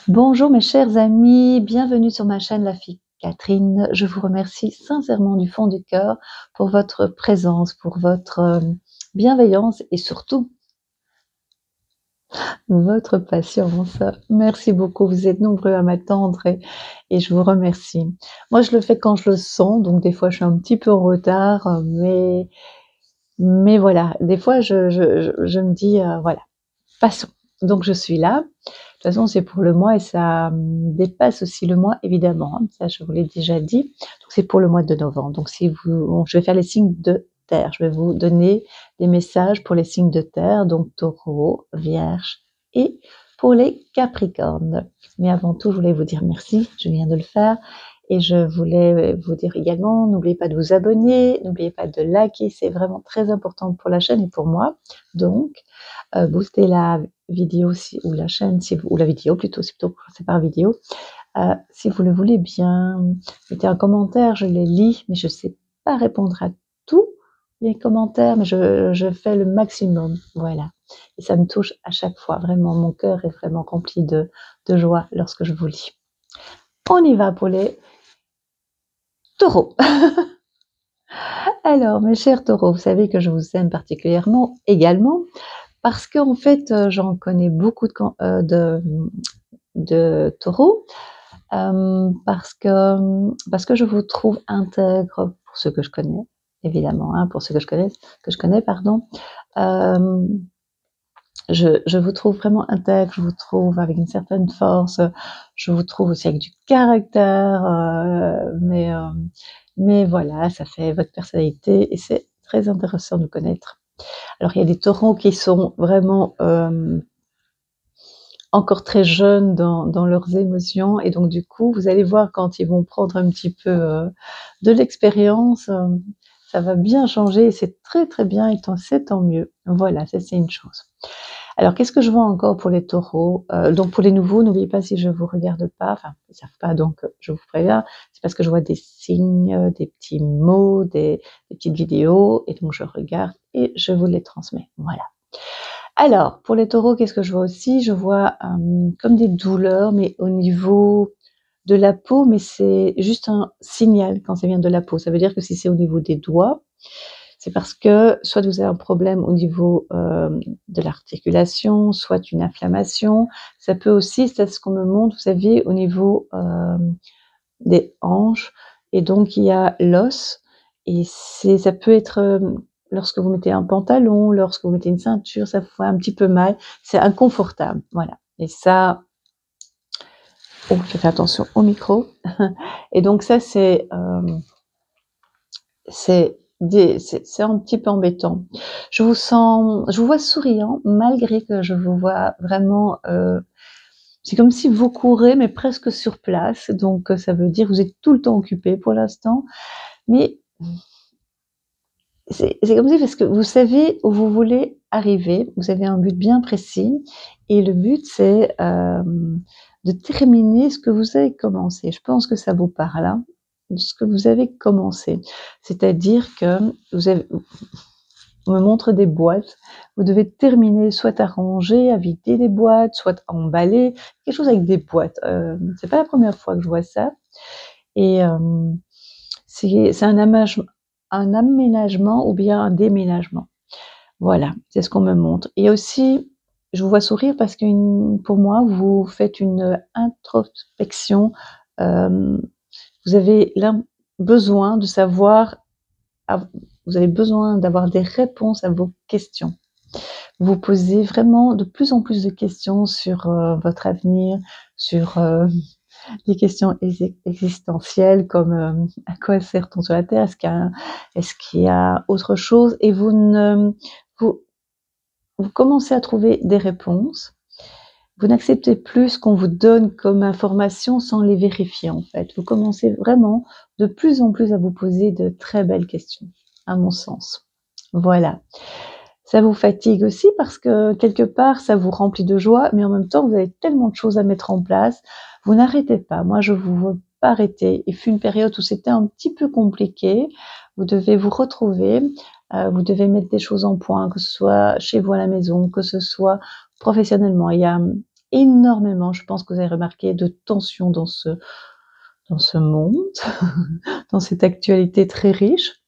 Bonjour mes chers amis, bienvenue sur ma chaîne La Fille Catherine. Je vous remercie sincèrement du fond du cœur pour votre présence, pour votre bienveillance et surtout votre patience. Merci beaucoup, vous êtes nombreux à m'attendre et je vous remercie. Moi je le fais quand je le sens, donc des fois je suis un petit peu en retard, mais voilà, des fois je me dis voilà, passons. Donc je suis là. De toute façon, c'est pour le mois et ça dépasse aussi le mois, évidemment, hein, ça je vous l'ai déjà dit. Donc c'est pour le mois de novembre. Donc si vous, je vais faire les signes de terre. Je vais vous donner des messages pour les signes de terre, donc Taureau, Vierge et pour les Capricornes. Mais avant tout, je voulais vous dire merci, je viens de le faire. Et je voulais vous dire également, n'oubliez pas de vous abonner, n'oubliez pas de liker, c'est vraiment très important pour la chaîne et pour moi. Donc, boostez la vidéo si, ou la chaîne, si vous, ou la vidéo plutôt, c'est par vidéo. Si vous le voulez bien, mettez un commentaire, je les lis, mais je ne sais pas répondre à tous les commentaires, mais je fais le maximum, voilà. Et ça me touche à chaque fois, vraiment, mon cœur est vraiment rempli de joie lorsque je vous lis. On y va pour les taureaux. Alors, mes chers taureaux, vous savez que je vous aime particulièrement également, parce qu'en fait, j'en connais beaucoup de taureaux, parce que je vous trouve intègre pour ceux que je connais, évidemment, hein, pour ceux que je connais, pardon. Je vous trouve vraiment intègre, je vous trouve avec une certaine force, je vous trouve aussi avec du caractère, mais voilà, ça fait votre personnalité et c'est très intéressant de vous connaître. Alors il y a des taureaux qui sont vraiment encore très jeunes dans leurs émotions et donc du coup, vous allez voir quand ils vont prendre un petit peu de l'expérience, ça va bien changer et c'est très très bien et c'est tant mieux. Voilà, ça c'est une chose. Alors, qu'est-ce que je vois encore pour les taureaux? Donc pour les nouveaux, n'oubliez pas si je vous regarde pas, enfin, ils savent pas, donc je vous préviens, c'est parce que je vois des signes, des petits mots, des petites vidéos, et donc je regarde et je vous les transmets. Voilà. Alors, pour les taureaux, qu'est-ce que je vois aussi? Je vois comme des douleurs, mais au niveau de la peau, mais c'est juste un signal quand ça vient de la peau. Ça veut dire que si c'est au niveau des doigts, c'est parce que soit vous avez un problème au niveau de l'articulation, soit une inflammation. Ça peut aussi, c'est ce qu'on me montre, vous savez, au niveau des hanches. Et donc, il y a l'os. Et ça peut être, lorsque vous mettez un pantalon, lorsque vous mettez une ceinture, ça vous fait un petit peu mal. C'est inconfortable, voilà. Et ça, oh, je fais attention au micro. Et donc ça, c'est un petit peu embêtant. Je vous vois souriant, malgré que je vous vois vraiment, c'est comme si vous courez, mais presque sur place. Donc, ça veut dire que vous êtes tout le temps occupé pour l'instant. Mais c'est comme si, parce que vous savez où vous voulez arriver, vous avez un but bien précis, et le but, c'est de terminer ce que vous avez commencé. Je pense que ça vous parle, hein, de ce que vous avez commencé. C'est-à-dire que on me montre des boîtes, vous devez terminer, soit à ranger, à vider des boîtes, soit à emballer, quelque chose avec des boîtes. C'est pas la première fois que je vois ça. Et c'est un aménagement ou bien un déménagement. Voilà, c'est ce qu'on me montre. Et aussi, je vous vois sourire parce que pour moi, vous faites une introspection. Vous avez besoin de savoir, vous avez besoin d'avoir des réponses à vos questions. Vous posez vraiment de plus en plus de questions sur votre avenir, sur des questions existentielles comme à quoi sert-on sur la Terre? Est-ce qu'il y a autre chose? Et vous commencez à trouver des réponses. Vous n'acceptez plus ce qu'on vous donne comme information sans les vérifier en fait. Vous commencez vraiment de plus en plus à vous poser de très belles questions, à mon sens. Voilà. Ça vous fatigue aussi parce que quelque part, ça vous remplit de joie, mais en même temps, vous avez tellement de choses à mettre en place. Vous n'arrêtez pas. Moi, je vous vois pas arrêter. Il fut une période où c'était un petit peu compliqué. Vous devez vous retrouver. Vous devez mettre des choses en point, que ce soit chez vous à la maison, que ce soit professionnellement. Il y a énormément, je pense que vous avez remarqué, de tension dans ce monde, dans cette actualité très riche.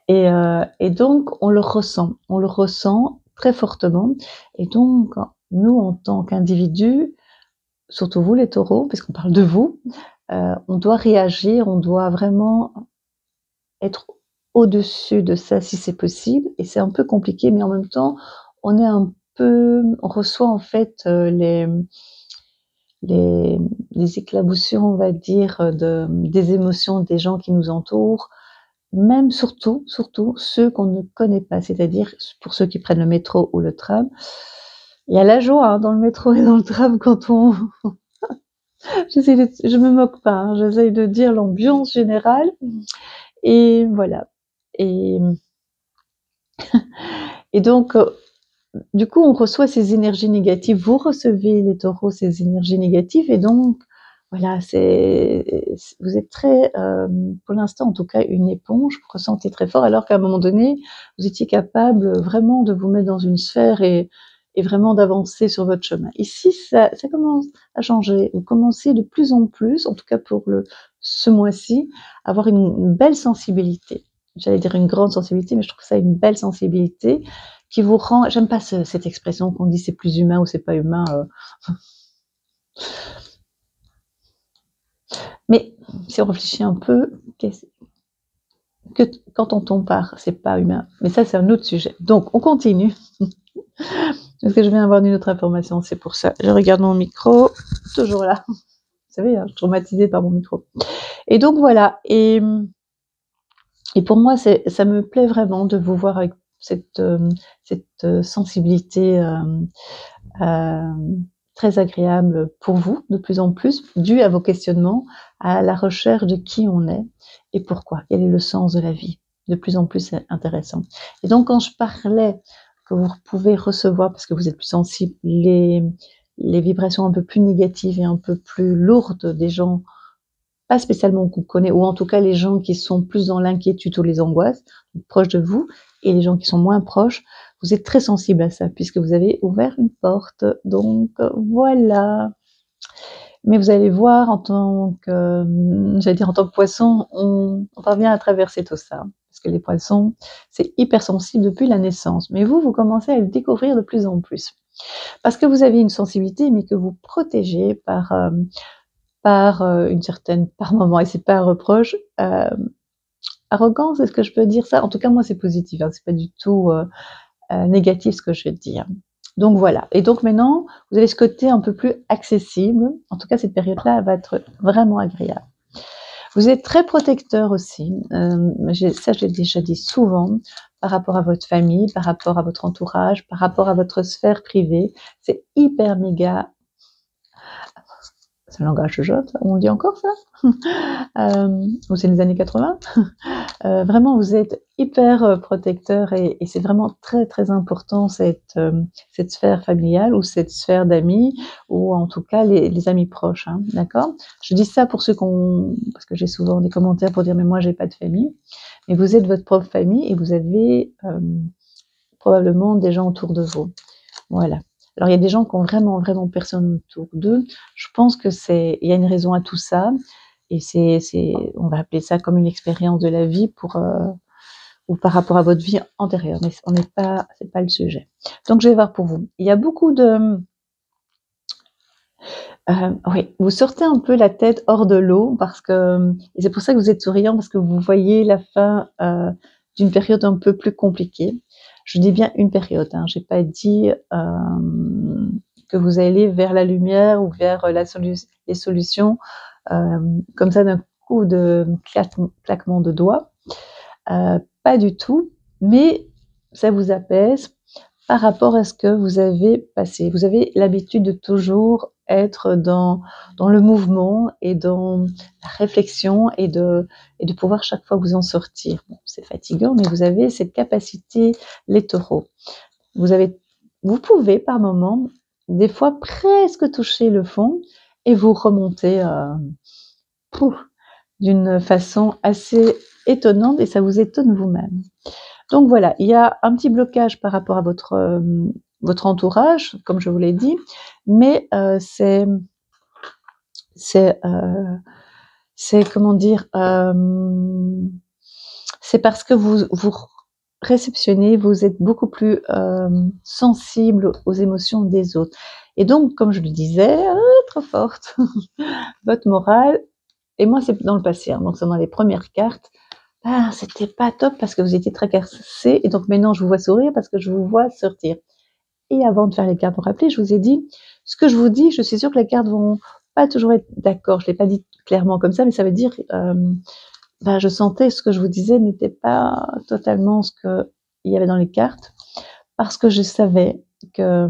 Et donc, on le ressent très fortement. Et donc, nous, en tant qu'individus, surtout vous les taureaux, puisqu'on parle de vous, on doit réagir, on doit vraiment être au-dessus de ça si c'est possible. Et c'est un peu compliqué, mais en même temps, on reçoit en fait les éclaboussures, on va dire, des émotions des gens qui nous entourent, même surtout ceux qu'on ne connaît pas, c'est-à-dire pour ceux qui prennent le métro ou le tram. Il y a la joie hein, dans le métro et dans le tram quand on... je me moque pas, hein, j'essaye de dire l'ambiance générale. Et voilà. Et donc, du coup, on reçoit ces énergies négatives. Vous recevez, les taureaux, ces énergies négatives. Et donc, voilà, vous êtes très, pour l'instant en tout cas, une éponge. Vous ressentez très fort, alors qu'à un moment donné, vous étiez capable vraiment de vous mettre dans une sphère et vraiment d'avancer sur votre chemin. Ici, ça commence à changer. Vous commencez de plus en plus, en tout cas pour ce mois-ci, à avoir une belle sensibilité. J'allais dire une grande sensibilité, mais je trouve ça une belle sensibilité qui vous rend... J'aime pas cette expression qu'on dit c'est plus humain ou c'est pas humain. Mais si on réfléchit un peu, que quand on tombe par, c'est pas humain. Mais ça, c'est un autre sujet. Donc, on continue. Parce que je viens avoir une autre information, c'est pour ça. Je regarde mon micro, toujours là. Vous savez, hein, je suis traumatisée par mon micro. Et donc, voilà. Et pour moi, ça me plaît vraiment de vous voir avec cette sensibilité très agréable pour vous, de plus en plus, dû à vos questionnements, à la recherche de qui on est et pourquoi, quel est le sens de la vie, de plus en plus intéressant. Et donc, quand je parlais que vous pouvez recevoir, parce que vous êtes plus sensible, les vibrations un peu plus négatives et un peu plus lourdes des gens, pas spécialement qu'on connaît, ou en tout cas les gens qui sont plus dans l'inquiétude ou les angoisses, proches de vous, et les gens qui sont moins proches, vous êtes très sensible à ça, puisque vous avez ouvert une porte. Donc, voilà. Mais vous allez voir, en tant que poisson, on parvient à traverser tout ça. Parce que les poissons, c'est hyper sensible depuis la naissance. Mais vous commencez à le découvrir de plus en plus. Parce que vous avez une sensibilité, mais que vous protégez par une certaine, par moment, et c'est pas un reproche, arrogance, est-ce que je peux dire ça? En tout cas, moi, c'est positif, hein, c'est pas du tout négatif ce que je vais dire. Donc voilà. Et donc maintenant, vous avez ce côté un peu plus accessible. En tout cas, cette période-là va être vraiment agréable. Vous êtes très protecteur aussi. Ça, je l'ai déjà dit souvent, par rapport à votre famille, par rapport à votre entourage, par rapport à votre sphère privée. C'est hyper méga... C'est un langage de jeu, on dit encore ça ou c'est les années 80 vraiment, vous êtes hyper protecteur et c'est vraiment très très important cette sphère familiale ou cette sphère d'amis ou en tout cas les amis proches, hein, d'accord? Je dis ça pour ceux parce que j'ai souvent des commentaires pour dire mais moi j'ai pas de famille, mais vous êtes votre propre famille et vous avez probablement des gens autour de vous, voilà. Alors il y a des gens qui ont vraiment vraiment personne autour d'eux. Je pense que il y a une raison à tout ça. Et on va appeler ça comme une expérience de la vie ou par rapport à votre vie antérieure, mais c'est pas le sujet. Donc je vais voir pour vous. Il y a beaucoup de, oui, vous sortez un peu la tête hors de l'eau et c'est pour ça que vous êtes souriant parce que vous voyez la fin d'une période un peu plus compliquée. Je dis bien une période, hein, j'ai pas dit que vous allez vers la lumière ou vers les solutions. Comme ça d'un coup de claquement de doigts, pas du tout, mais ça vous apaise par rapport à ce que vous avez passé. Vous avez l'habitude de toujours être dans le mouvement et dans la réflexion et de pouvoir chaque fois vous en sortir. Bon, c'est fatigant, mais vous avez cette capacité, les taureaux. Vous pouvez par moment, des fois presque toucher le fond et vous remontez d'une façon assez étonnante et ça vous étonne vous-même. Donc voilà, il y a un petit blocage par rapport à votre votre entourage, comme je vous l'ai dit, mais c'est comment dire, c'est parce que vous réceptionnez, vous êtes beaucoup plus sensible aux émotions des autres. Et donc, comme je le disais, trop forte, votre morale, et moi c'est dans le passé, hein, donc c'est dans les premières cartes, c'était pas top parce que vous étiez tracassé, et donc maintenant je vous vois sourire parce que je vous vois sortir. Et avant de faire les cartes pour rappeler, je vous ai dit, ce que je vous dis, je suis sûre que les cartes vont pas toujours être d'accord, je l'ai pas dit clairement comme ça, mais ça veut dire, je sentais ce que je vous disais n'était pas totalement ce qu'il y avait dans les cartes, parce que je savais que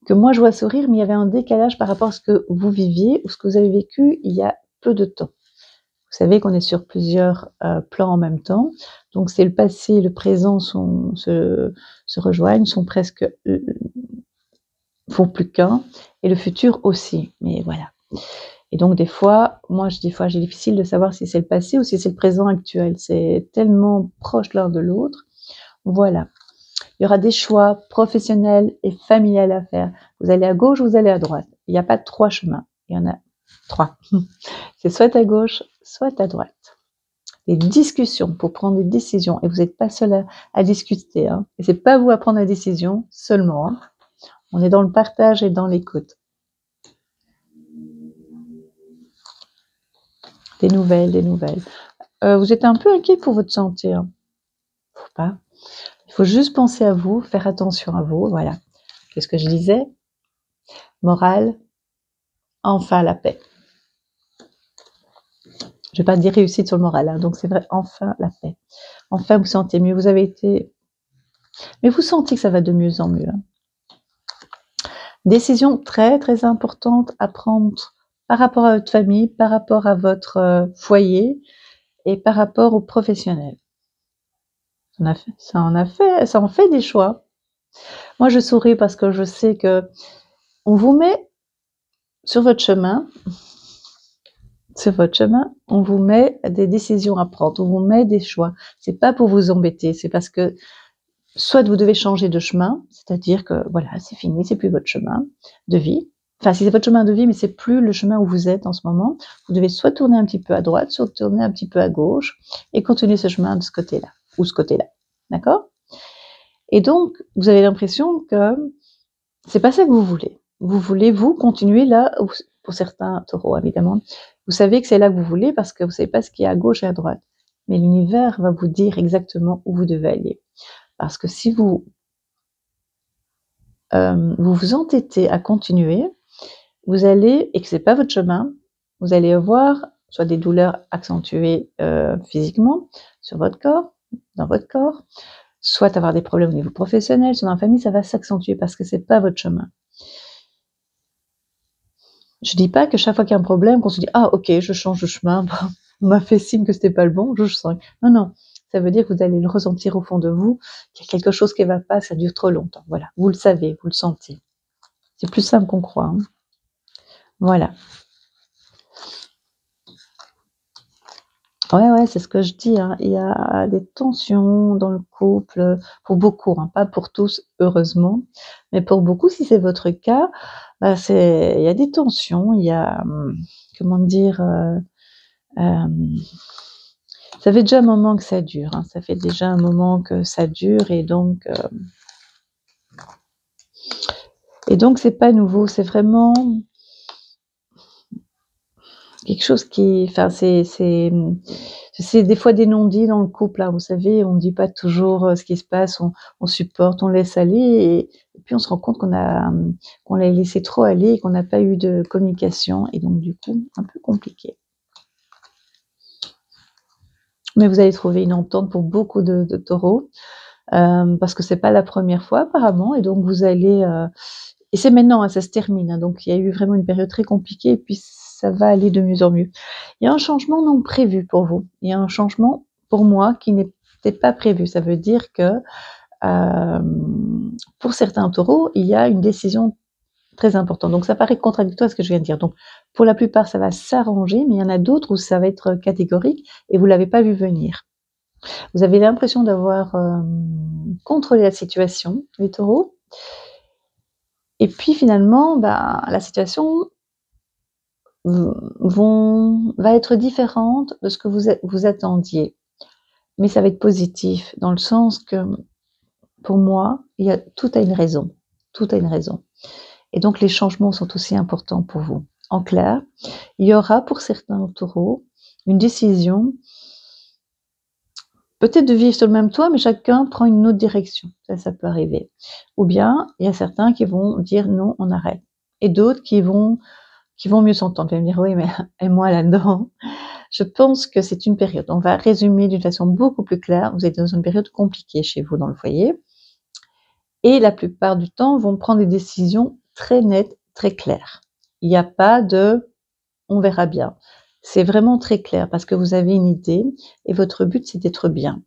moi je vois sourire, mais il y avait un décalage par rapport à ce que vous viviez ou ce que vous avez vécu il y a peu de temps. Vous savez qu'on est sur plusieurs plans en même temps, donc c'est le passé et le présent se rejoignent, sont presque font plus qu'un, et le futur aussi. Mais voilà. Et donc des fois, j'ai difficile de savoir si c'est le passé ou si c'est le présent actuel. C'est tellement proche l'un de l'autre. Voilà. Il y aura des choix professionnels et familiales à faire. Vous allez à gauche, vous allez à droite. Il n'y a pas 3 chemins. Il y en a 3. C'est soit à gauche, soit à droite. Des discussions pour prendre des décisions. Et vous n'êtes pas seul à discuter. Hein. Et c'est pas vous à prendre la décision seulement. Hein. On est dans le partage et dans l'écoute. Des nouvelles. Vous êtes un peu inquiet pour votre santé. Hein. Faut pas. Il faut juste penser à vous, faire attention à vous. Voilà. Qu'est-ce que je disais? Morale, enfin la paix. Je vais pas dire réussite sur le moral, hein, donc c'est vrai, enfin la paix. Enfin vous sentez mieux, vous avez été... Mais vous sentez que ça va de mieux en mieux. Hein. Décision très très importante à prendre par rapport à votre famille, par rapport à votre foyer et par rapport aux professionnels. Ça en fait des choix. Moi je souris parce que je sais que on vous met sur votre chemin, on vous met des décisions à prendre, on vous met des choix. C'est pas pour vous embêter, c'est parce que soit vous devez changer de chemin, c'est-à-dire que voilà, c'est fini, c'est plus votre chemin de vie. Enfin, si c'est votre chemin de vie, mais c'est plus le chemin où vous êtes en ce moment, vous devez soit tourner un petit peu à droite, soit tourner un petit peu à gauche et continuer ce chemin de ce côté-là ou ce côté-là. D'accord? Et donc, vous avez l'impression que c'est pas ça que vous voulez. Vous voulez, vous, continuer là, pour certains taureaux, évidemment. Vous savez que c'est là que vous voulez parce que vous savez pas ce qu'il y a à gauche et à droite. Mais l'univers va vous dire exactement où vous devez aller. Parce que si vous vous entêtez à continuer, vous allez, et que c'est pas votre chemin, vous allez avoir soit des douleurs accentuées physiquement sur votre corps, dans votre corps, soit avoir des problèmes au niveau professionnel, soit dans la famille, ça va s'accentuer parce que c'est pas votre chemin. Je dis pas que chaque fois qu'il y a un problème, qu'on se dit ah ok, je change de chemin, on m'a fait signe que c'était pas le bon, je change. Non, ça veut dire que vous allez le ressentir au fond de vous, qu'il y a quelque chose qui va pas, ça dure trop longtemps. Voilà, vous le savez, vous le sentez. C'est plus simple qu'on croit. Hein. Voilà. Ouais, c'est ce que je dis. Hein. Il y a des tensions dans le couple, pour beaucoup, hein, pas pour tous, heureusement, mais pour beaucoup, si c'est votre cas, il y a des tensions, il y a, comment dire, ça fait déjà un moment que ça dure. Hein. Ça fait déjà un moment que ça dure, et donc c'est pas nouveau. C'est vraiment quelque chose qui, enfin, c'est des fois des non-dits dans le couple. Hein, vous savez, on ne dit pas toujours ce qui se passe, on supporte, on laisse aller, et puis on se rend compte qu'on l'a laissé trop aller et qu'on n'a pas eu de communication, et donc du coup, un peu compliqué. Mais vous allez trouver une entente pour beaucoup de taureaux, parce que c'est pas la première fois apparemment, et donc vous allez... et c'est maintenant, hein, ça se termine, hein, donc il y a eu vraiment une période très compliquée, et puis ça va aller de mieux en mieux. Il y a un changement non prévu pour vous. Il y a un changement pour moi qui n'était pas prévu. Ça veut dire que pour certains taureaux, il y a une décision très importante. Donc ça paraît contradictoire à ce que je viens de dire. Donc pour la plupart, ça va s'arranger, mais il y en a d'autres où ça va être catégorique et vous l'avez pas vu venir. Vous avez l'impression d'avoir contrôlé la situation, les taureaux, Et puis finalement, bah, la situation va être différente de ce que vous attendiez. Mais ça va être positif dans le sens que, pour moi, tout a une raison. Tout a une raison. Et donc les changements sont aussi importants pour vous. En clair, il y aura pour certains taureaux une décision, peut-être de vivre sur le même toit, mais chacun prend une autre direction. Ça peut arriver. Ou bien, il y a certains qui vont dire non, on arrête. Et d'autres qui vont mieux s'entendre. Vous allez me dire, oui, mais et moi là-dedans, je pense que c'est une période. On va résumer d'une façon beaucoup plus claire. Vous êtes dans une période compliquée chez vous dans le foyer. Et la plupart du temps, vont prendre des décisions très nettes, très claires. Il n'y a pas de « on verra bien ». C'est vraiment très clair parce que vous avez une idée et votre but, c'est d'être bien.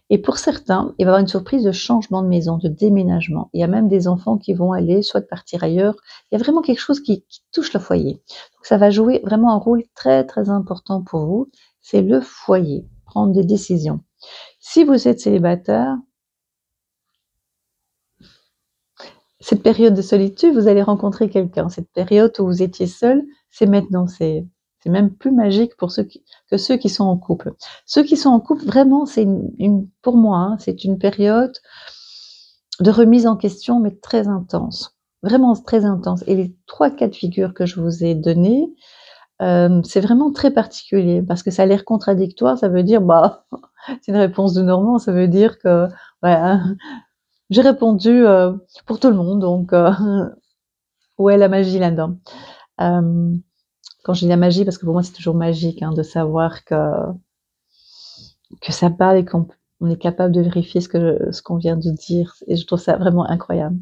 Et pour certains, il va y avoir une surprise de changement de maison, de déménagement. Il y a même des enfants qui vont aller soit partir ailleurs. Il y a vraiment quelque chose qui touche le foyer. Donc ça va jouer vraiment un rôle très, très important pour vous. C'est le foyer, prendre des décisions. Si vous êtes célibataire, cette période de solitude, vous allez rencontrer quelqu'un. Cette période où vous étiez seul, c'est maintenant. C'est même plus magique pour que ceux qui sont en couple. Ceux qui sont en couple, vraiment, c'est pour moi, hein, c'est une période de remise en question, mais très intense. Vraiment très intense. Et les 3 cas de figure que je vous ai donnés, c'est vraiment très particulier parce que ça a l'air contradictoire. Ça veut dire, bah, c'est une réponse de Normand. Ça veut dire que, ouais, j'ai répondu pour tout le monde, donc où est la magie là-dedans? Quand je dis la magie, parce que pour moi c'est toujours magique hein, de savoir que ça parle et qu'on est capable de vérifier ce qu'on vient de dire, et je trouve ça vraiment incroyable.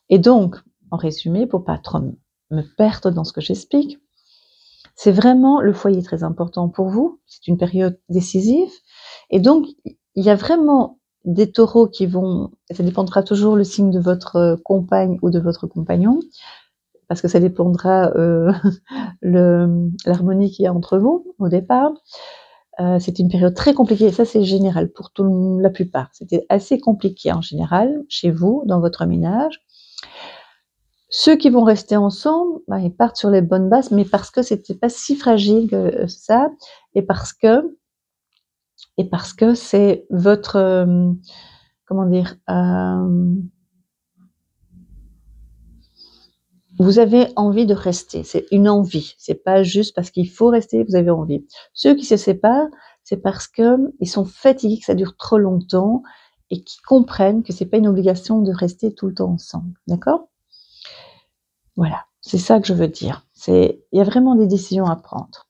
Et donc, en résumé, pour pas trop me perdre dans ce que j'explique, c'est vraiment le foyer très important pour vous, c'est une période décisive, et donc il y a vraiment des taureaux qui vont, ça dépendra toujours le signe de votre compagne ou de votre compagnon, parce que ça dépendra l'harmonie qu'il y a entre vous au départ. C'est une période très compliquée, ça c'est général pour la plupart. C'était assez compliqué en général chez vous, dans votre ménage. Ceux qui vont rester ensemble, bah, ils partent sur les bonnes bases, mais parce que c'était pas si fragile que ça, et parce que c'est votre, comment dire, vous avez envie de rester, c'est une envie, c'est pas juste parce qu'il faut rester, vous avez envie. Ceux qui se séparent, c'est parce que ils sont fatigués, que ça dure trop longtemps, et qui comprennent que c'est pas une obligation de rester tout le temps ensemble, d'accord? Voilà, c'est ça que je veux dire. Il y a vraiment des décisions à prendre.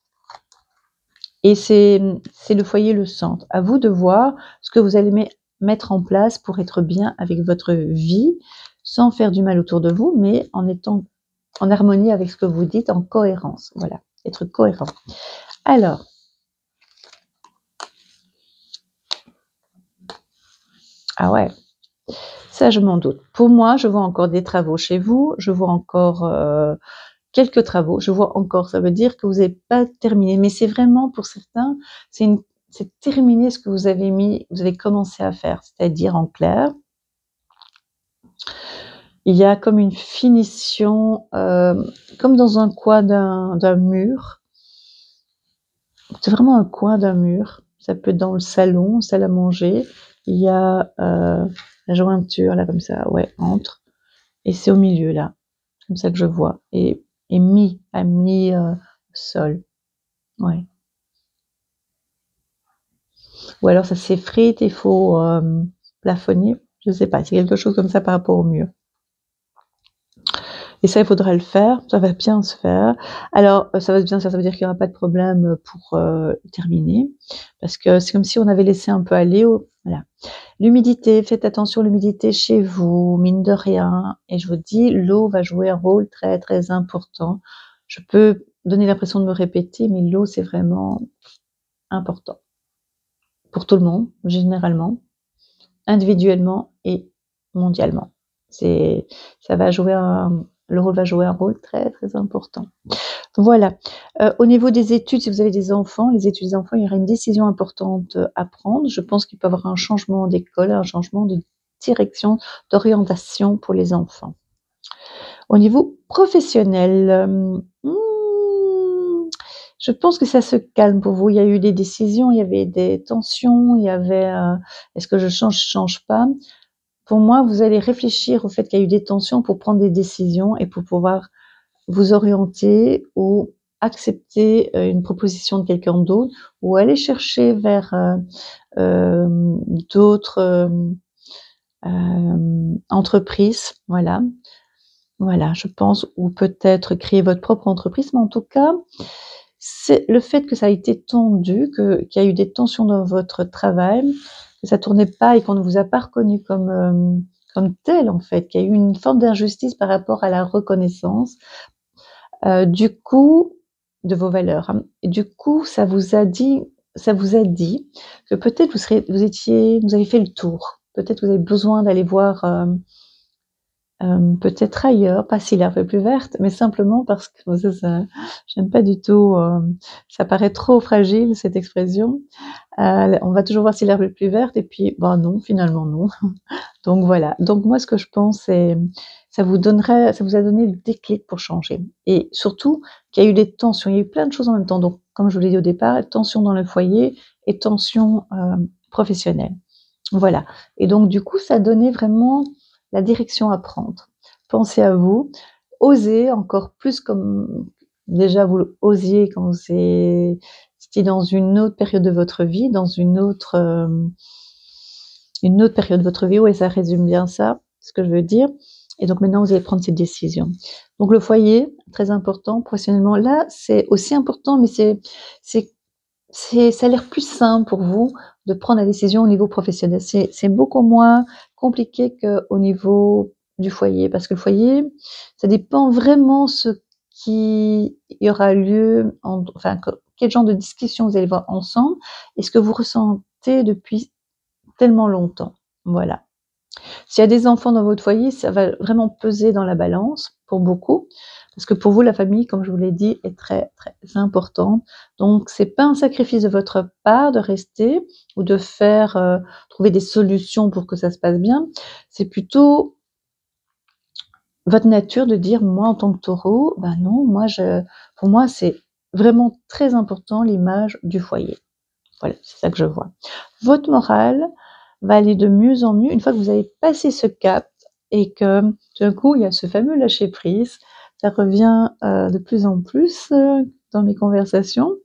Et c'est le foyer, le centre. À vous de voir ce que vous allez mettre en place pour être bien avec votre vie, sans faire du mal autour de vous, mais en étant en harmonie avec ce que vous dites, en cohérence. Voilà, être cohérent. Alors, ah ouais, ça je m'en doute. Pour moi, je vois encore des travaux chez vous, je vois encore quelques travaux, je vois encore, ça veut dire que vous n'avez pas terminé, mais c'est vraiment pour certains, c'est terminer ce que vous avez commencé à faire, c'est-à-dire en clair, il y a comme une finition, comme dans un coin d'un mur. C'est vraiment un coin d'un mur. Ça peut être dans le salon, salle à manger. Il y a la jointure là comme ça, ouais, entre. Et c'est au milieu là, comme ça que je vois. Et mis sol, ouais. Ou alors ça s'effrite, il faut plafonner. Je sais pas, c'est quelque chose comme ça par rapport au mur. Et ça, il faudra le faire, ça va bien se faire. Alors, ça va bien se faire, ça veut dire qu'il n'y aura pas de problème pour terminer, parce que c'est comme si on avait laissé un peu aller. Voilà. L'humidité, faites attention à l'humidité chez vous, mine de rien. Et je vous dis, l'eau va jouer un rôle très, très important. Je peux donner l'impression de me répéter, mais l'eau, c'est vraiment important. Pour tout le monde, généralement, individuellement et mondialement. Ça va jouer le rôle va jouer un rôle très, très important. Voilà. Au niveau des études, si vous avez des enfants, les études des enfants, il y aura une décision importante à prendre. Je pense qu'il peut y avoir un changement d'école, un changement de direction, d'orientation pour les enfants. Au niveau professionnel, je pense que ça se calme pour vous. Il y a eu des décisions, il y avait des tensions, il y avait, est-ce que je change pas? Pour moi, vous allez réfléchir au fait qu'il y a eu des tensions pour prendre des décisions et pour pouvoir vous orienter ou accepter, une proposition de quelqu'un d'autre ou aller chercher vers, d'autres, entreprises, voilà. Voilà, je pense ou peut-être créer votre propre entreprise, mais en tout cas, c'est le fait que ça a été tendu, qu'il y a eu des tensions dans votre travail, que ça tournait pas et qu'on ne vous a pas reconnu comme tel en fait, qu'il y a eu une forme d'injustice par rapport à la reconnaissance, du coup de vos valeurs, hein. Et du coup, ça vous a dit que peut-être vous avez fait le tour. Peut-être vous avez besoin d'aller voir, peut-être ailleurs, pas si l'herbe est plus verte, mais simplement parce que j'aime pas du tout, ça paraît trop fragile cette expression. On va toujours voir si l'herbe est plus verte et puis, bah, non, finalement non. Donc voilà. Donc moi ce que je pense c'est, ça vous a donné le déclic pour changer et surtout qu'il y a eu des tensions, il y a eu plein de choses en même temps. Donc comme je vous l'ai dit au départ, tension dans le foyer et tension, professionnelle. Voilà et donc du coup, ça donnait vraiment la direction à prendre. Pensez à vous, osez encore plus comme déjà vous osiez quand vous étiez dans une autre période de votre vie, dans une autre période de votre vie, ouais, ça résume bien ça, ce que je veux dire et donc maintenant vous allez prendre cette décision. Donc le foyer, très important, professionnellement, là, c'est aussi important mais c'est ça a l'air plus simple pour vous de prendre la décision au niveau professionnel. C'est beaucoup moins compliqué qu'au niveau du foyer, parce que le foyer, ça dépend vraiment ce qui y aura lieu, enfin, quel genre de discussion vous allez avoir ensemble et ce que vous ressentez depuis tellement longtemps. Voilà. S'il y a des enfants dans votre foyer, ça va vraiment peser dans la balance pour beaucoup, parce que pour vous, la famille, comme je vous l'ai dit, est très, très importante. Donc c'est pas un sacrifice de votre part de rester ou de faire, trouver des solutions pour que ça se passe bien. C'est plutôt votre nature de dire: «Moi, en tant que Taureau, ben non, pour moi, c'est vraiment très important l'image du foyer». Voilà, c'est ça que je vois. Votre morale va aller de mieux en mieux une fois que vous avez passé ce cap et que tout d'un coup, il y a ce fameux lâcher prise. Ça revient, de plus en plus, dans mes conversations.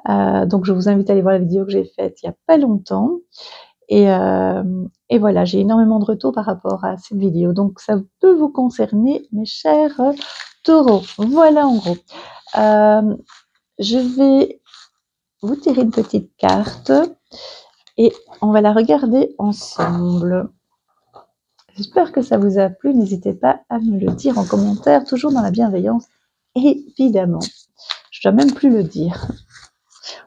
Donc je vous invite à aller voir la vidéo que j'ai faite il y a pas longtemps et voilà, j'ai énormément de retours par rapport à cette vidéo. Donc ça peut vous concerner, mes chers, Taureaux. Voilà en gros. Je vais vous tirer une petite carte et on va la regarder ensemble. J'espère que ça vous a plu. N'hésitez pas à me le dire en commentaire, toujours dans la bienveillance, évidemment. Je dois même plus le dire.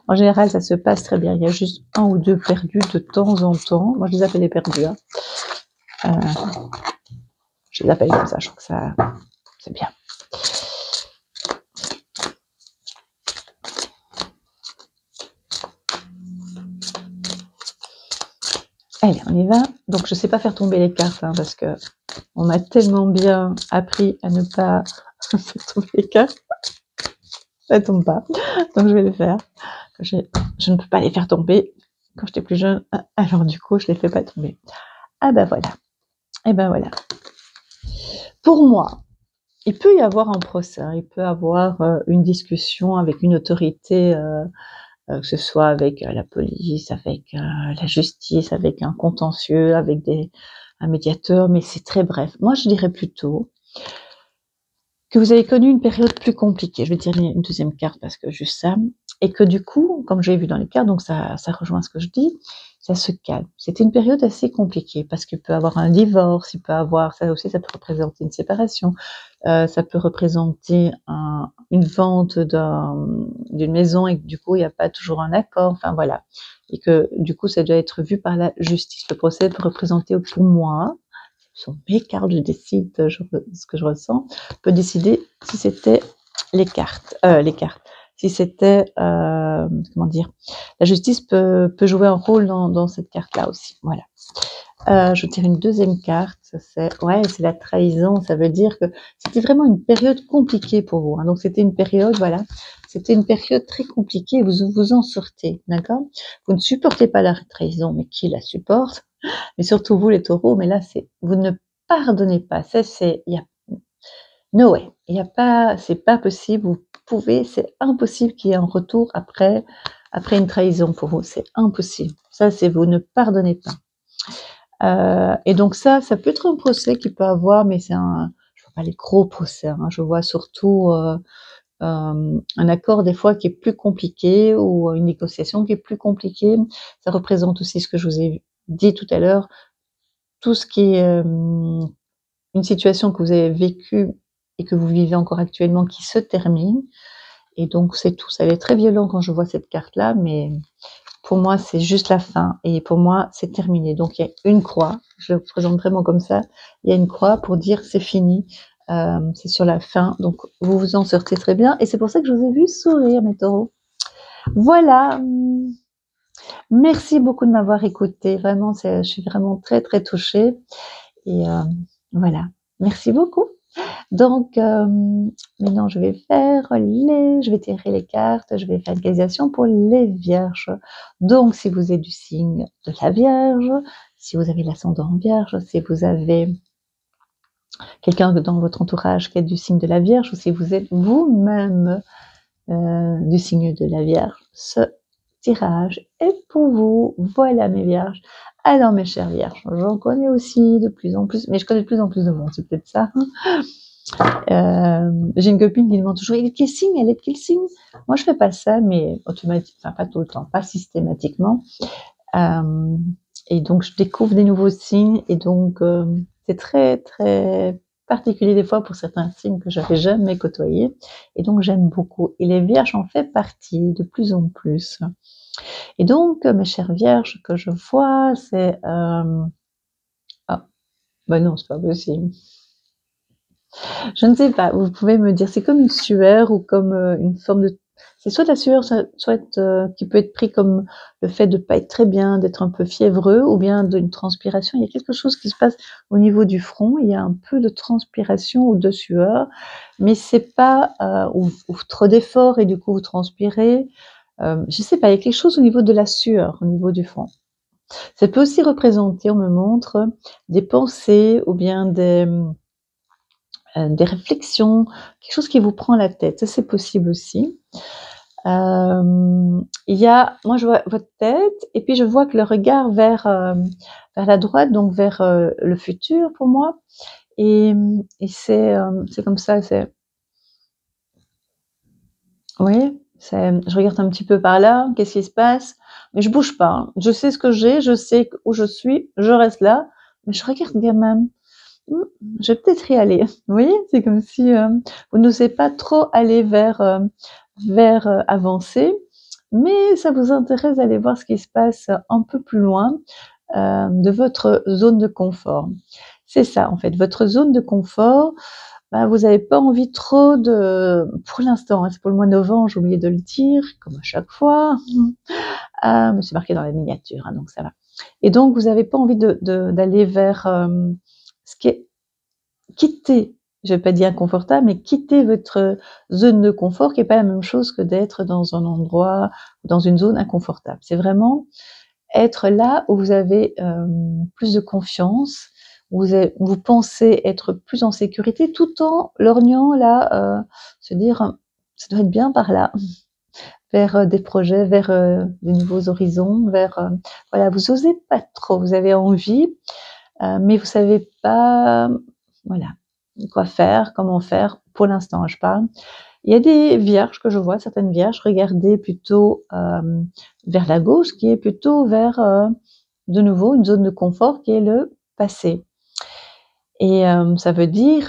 En général, ça se passe très bien. Il y a juste un ou deux perdus de temps en temps. Moi, je les appelle les perdus. Hein. Je les appelle comme ça. Je trouve que ça, c'est bien. Allez, on y va. Donc, je sais pas faire tomber les cartes, hein, parce que on m'a tellement bien appris à ne pas faire tomber les cartes. Ça tombe pas. Donc, je vais le faire. Je ne peux pas les faire tomber. Quand j'étais plus jeune, alors du coup, je les fais pas tomber. Ah ben voilà. Et ben voilà. Pour moi, il peut y avoir un procès, hein, il peut y avoir une discussion avec une autorité, que ce soit avec la police, avec la justice, avec un contentieux, avec un médiateur, mais c'est très bref. Moi, je dirais plutôt que vous avez connu une période plus compliquée. Je vais tirer une deuxième carte parce que juste ça, et que du coup, comme j'ai vu dans les cartes, donc ça rejoint ce que je dis, ça se calme. C'était une période assez compliquée parce qu'il peut y avoir un divorce, il peut avoir, ça aussi, ça peut représenter une séparation, ça peut représenter une vente d'une maison et que du coup, il n'y a pas toujours un accord, enfin voilà. Et que du coup, ça doit être vu par la justice. Le procès peut représenter pour moi, ce sont mes cartes, je décide ce que je ressens, peut décider si c'était les cartes, si c'était, comment dire, la justice peut jouer un rôle dans cette carte-là aussi, voilà. Je tire une deuxième carte, ouais, c'est la trahison, ça veut dire que c'était vraiment une période compliquée pour vous, hein. Donc c'était une période, voilà, c'était une période très compliquée, vous vous en sortez, d'accord? Vous ne supportez pas la trahison, mais qui la supporte? Mais surtout vous les taureaux, mais là c'est vous ne pardonnez pas, ça c'est il y a no way, il y a pas c'est pas possible, vous pouvez c'est impossible qu'il y ait un retour après une trahison pour vous, c'est impossible. Ça c'est vous ne pardonnez pas. Et donc ça peut être un procès qui peut avoir, mais je vois pas les gros procès, hein, je vois surtout un accord des fois qui est plus compliqué ou une négociation qui est plus compliquée. Ça représente aussi ce que je vous ai dit tout à l'heure, tout ce qui est une situation que vous avez vécue et que vous vivez encore actuellement qui se termine. Et donc c'est tout. Ça va être très violent quand je vois cette carte-là, mais pour moi, c'est juste la fin et pour moi, c'est terminé. Donc il y a une croix, je le présente vraiment comme ça, il y a une croix pour dire c'est fini, c'est sur la fin, donc vous vous en sortez très bien et c'est pour ça que je vous ai vu sourire, mes taureaux. Voilà, merci beaucoup de m'avoir écouté, vraiment, je suis vraiment très très touchée et voilà, merci beaucoup. Donc, maintenant, je vais tirer les cartes, je vais faire une canalisation pour les vierges. Donc, si vous êtes du signe de la Vierge, si vous avez l'ascendant en Vierge, si vous avez quelqu'un dans votre entourage qui est du signe de la Vierge, ou si vous êtes vous-même du signe de la Vierge, ce tirage est pour vous. Voilà, mes vierges. Alors, mes chères vierges, j'en connais aussi de plus en plus, mais je connais de plus en plus de monde, c'est peut-être ça. J'ai une copine qui demande toujours, elle est de quel signe, elle est de quel signe? Moi, je fais pas ça, mais automatiquement, enfin, pas tout le temps, pas systématiquement. Et donc, je découvre des nouveaux signes, et donc, c'est très, très particulier des fois pour certains signes que j'avais jamais côtoyés. Et donc, j'aime beaucoup. Et les vierges en fait partie de plus en plus. Et donc, mes chères vierges, que je vois, c'est, ah, bah non, c'est pas possible. Je ne sais pas, vous pouvez me dire, c'est comme une sueur ou comme une forme de... C'est soit de la sueur, soit qui peut être pris comme le fait de ne pas être très bien, d'être un peu fiévreux, ou bien d'une transpiration. Il y a quelque chose qui se passe au niveau du front, il y a un peu de transpiration ou de sueur, mais c'est pas ou trop d'efforts et du coup vous transpirez. Je sais pas, il y a quelque chose au niveau de la sueur, au niveau du front. Ça peut aussi représenter, on me montre, des pensées ou bien des réflexions, quelque chose qui vous prend la tête, ça c'est possible aussi. Il y a, moi je vois votre tête et puis je vois que le regard vers la droite, donc vers le futur pour moi, et c'est comme ça, c'est, oui, je regarde un petit peu par là, qu'est-ce qui se passe, mais je bouge pas, hein. Je sais ce que j'ai, je sais où je suis, je reste là, mais je regarde quand même. Je vais peut-être y aller. Vous voyez, c'est comme si vous n'osez pas trop aller vers avancer, mais ça vous intéresse d'aller voir ce qui se passe un peu plus loin de votre zone de confort. C'est ça, en fait, votre zone de confort. Bah, vous n'avez pas envie trop de, pour l'instant, hein, c'est pour le mois de novembre, j'ai oublié de le dire, comme à chaque fois. Mais c'est marqué dans la miniature, hein, donc ça va. Et donc, vous n'avez pas envie d'aller vers ce qui est quitter, je vais pas dire inconfortable, mais quitter votre zone de confort, qui est pas la même chose que d'être dans un endroit, dans une zone inconfortable. C'est vraiment être là où vous avez plus de confiance, où vous pensez être plus en sécurité, tout en lorgnant là, se dire ça doit être bien par là, vers des projets, vers des nouveaux horizons, vers voilà, vous osez pas trop, vous avez envie, mais vous savez pas, voilà, quoi faire, comment faire, pour l'instant, je parle. Il y a des vierges que je vois, certaines vierges, regardez plutôt vers la gauche, qui est plutôt vers, de nouveau, une zone de confort qui est le passé. Et ça veut dire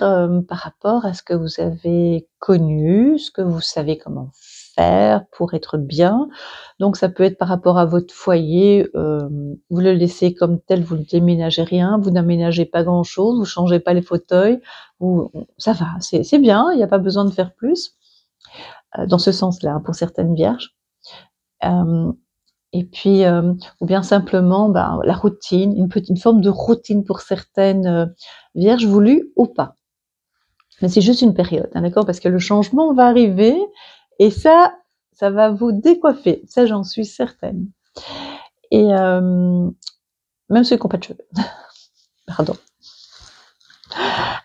par rapport à ce que vous avez connu, ce que vous savez comment faire pour être bien. Donc ça peut être par rapport à votre foyer, vous le laissez comme tel, vous ne déménagez rien, vous n'aménagez pas grand-chose, vous changez pas les fauteuils, ça va, c'est bien, il n'y a pas besoin de faire plus, dans ce sens-là, pour certaines vierges. Et puis, ou bien simplement, ben, la routine, une forme de routine pour certaines vierges voulues ou pas. Mais c'est juste une période, hein, d'accord? Parce que le changement va arriver et ça va vous décoiffer. Ça, j'en suis certaine. Et même ceux qui n'ont pas de cheveux. Pardon.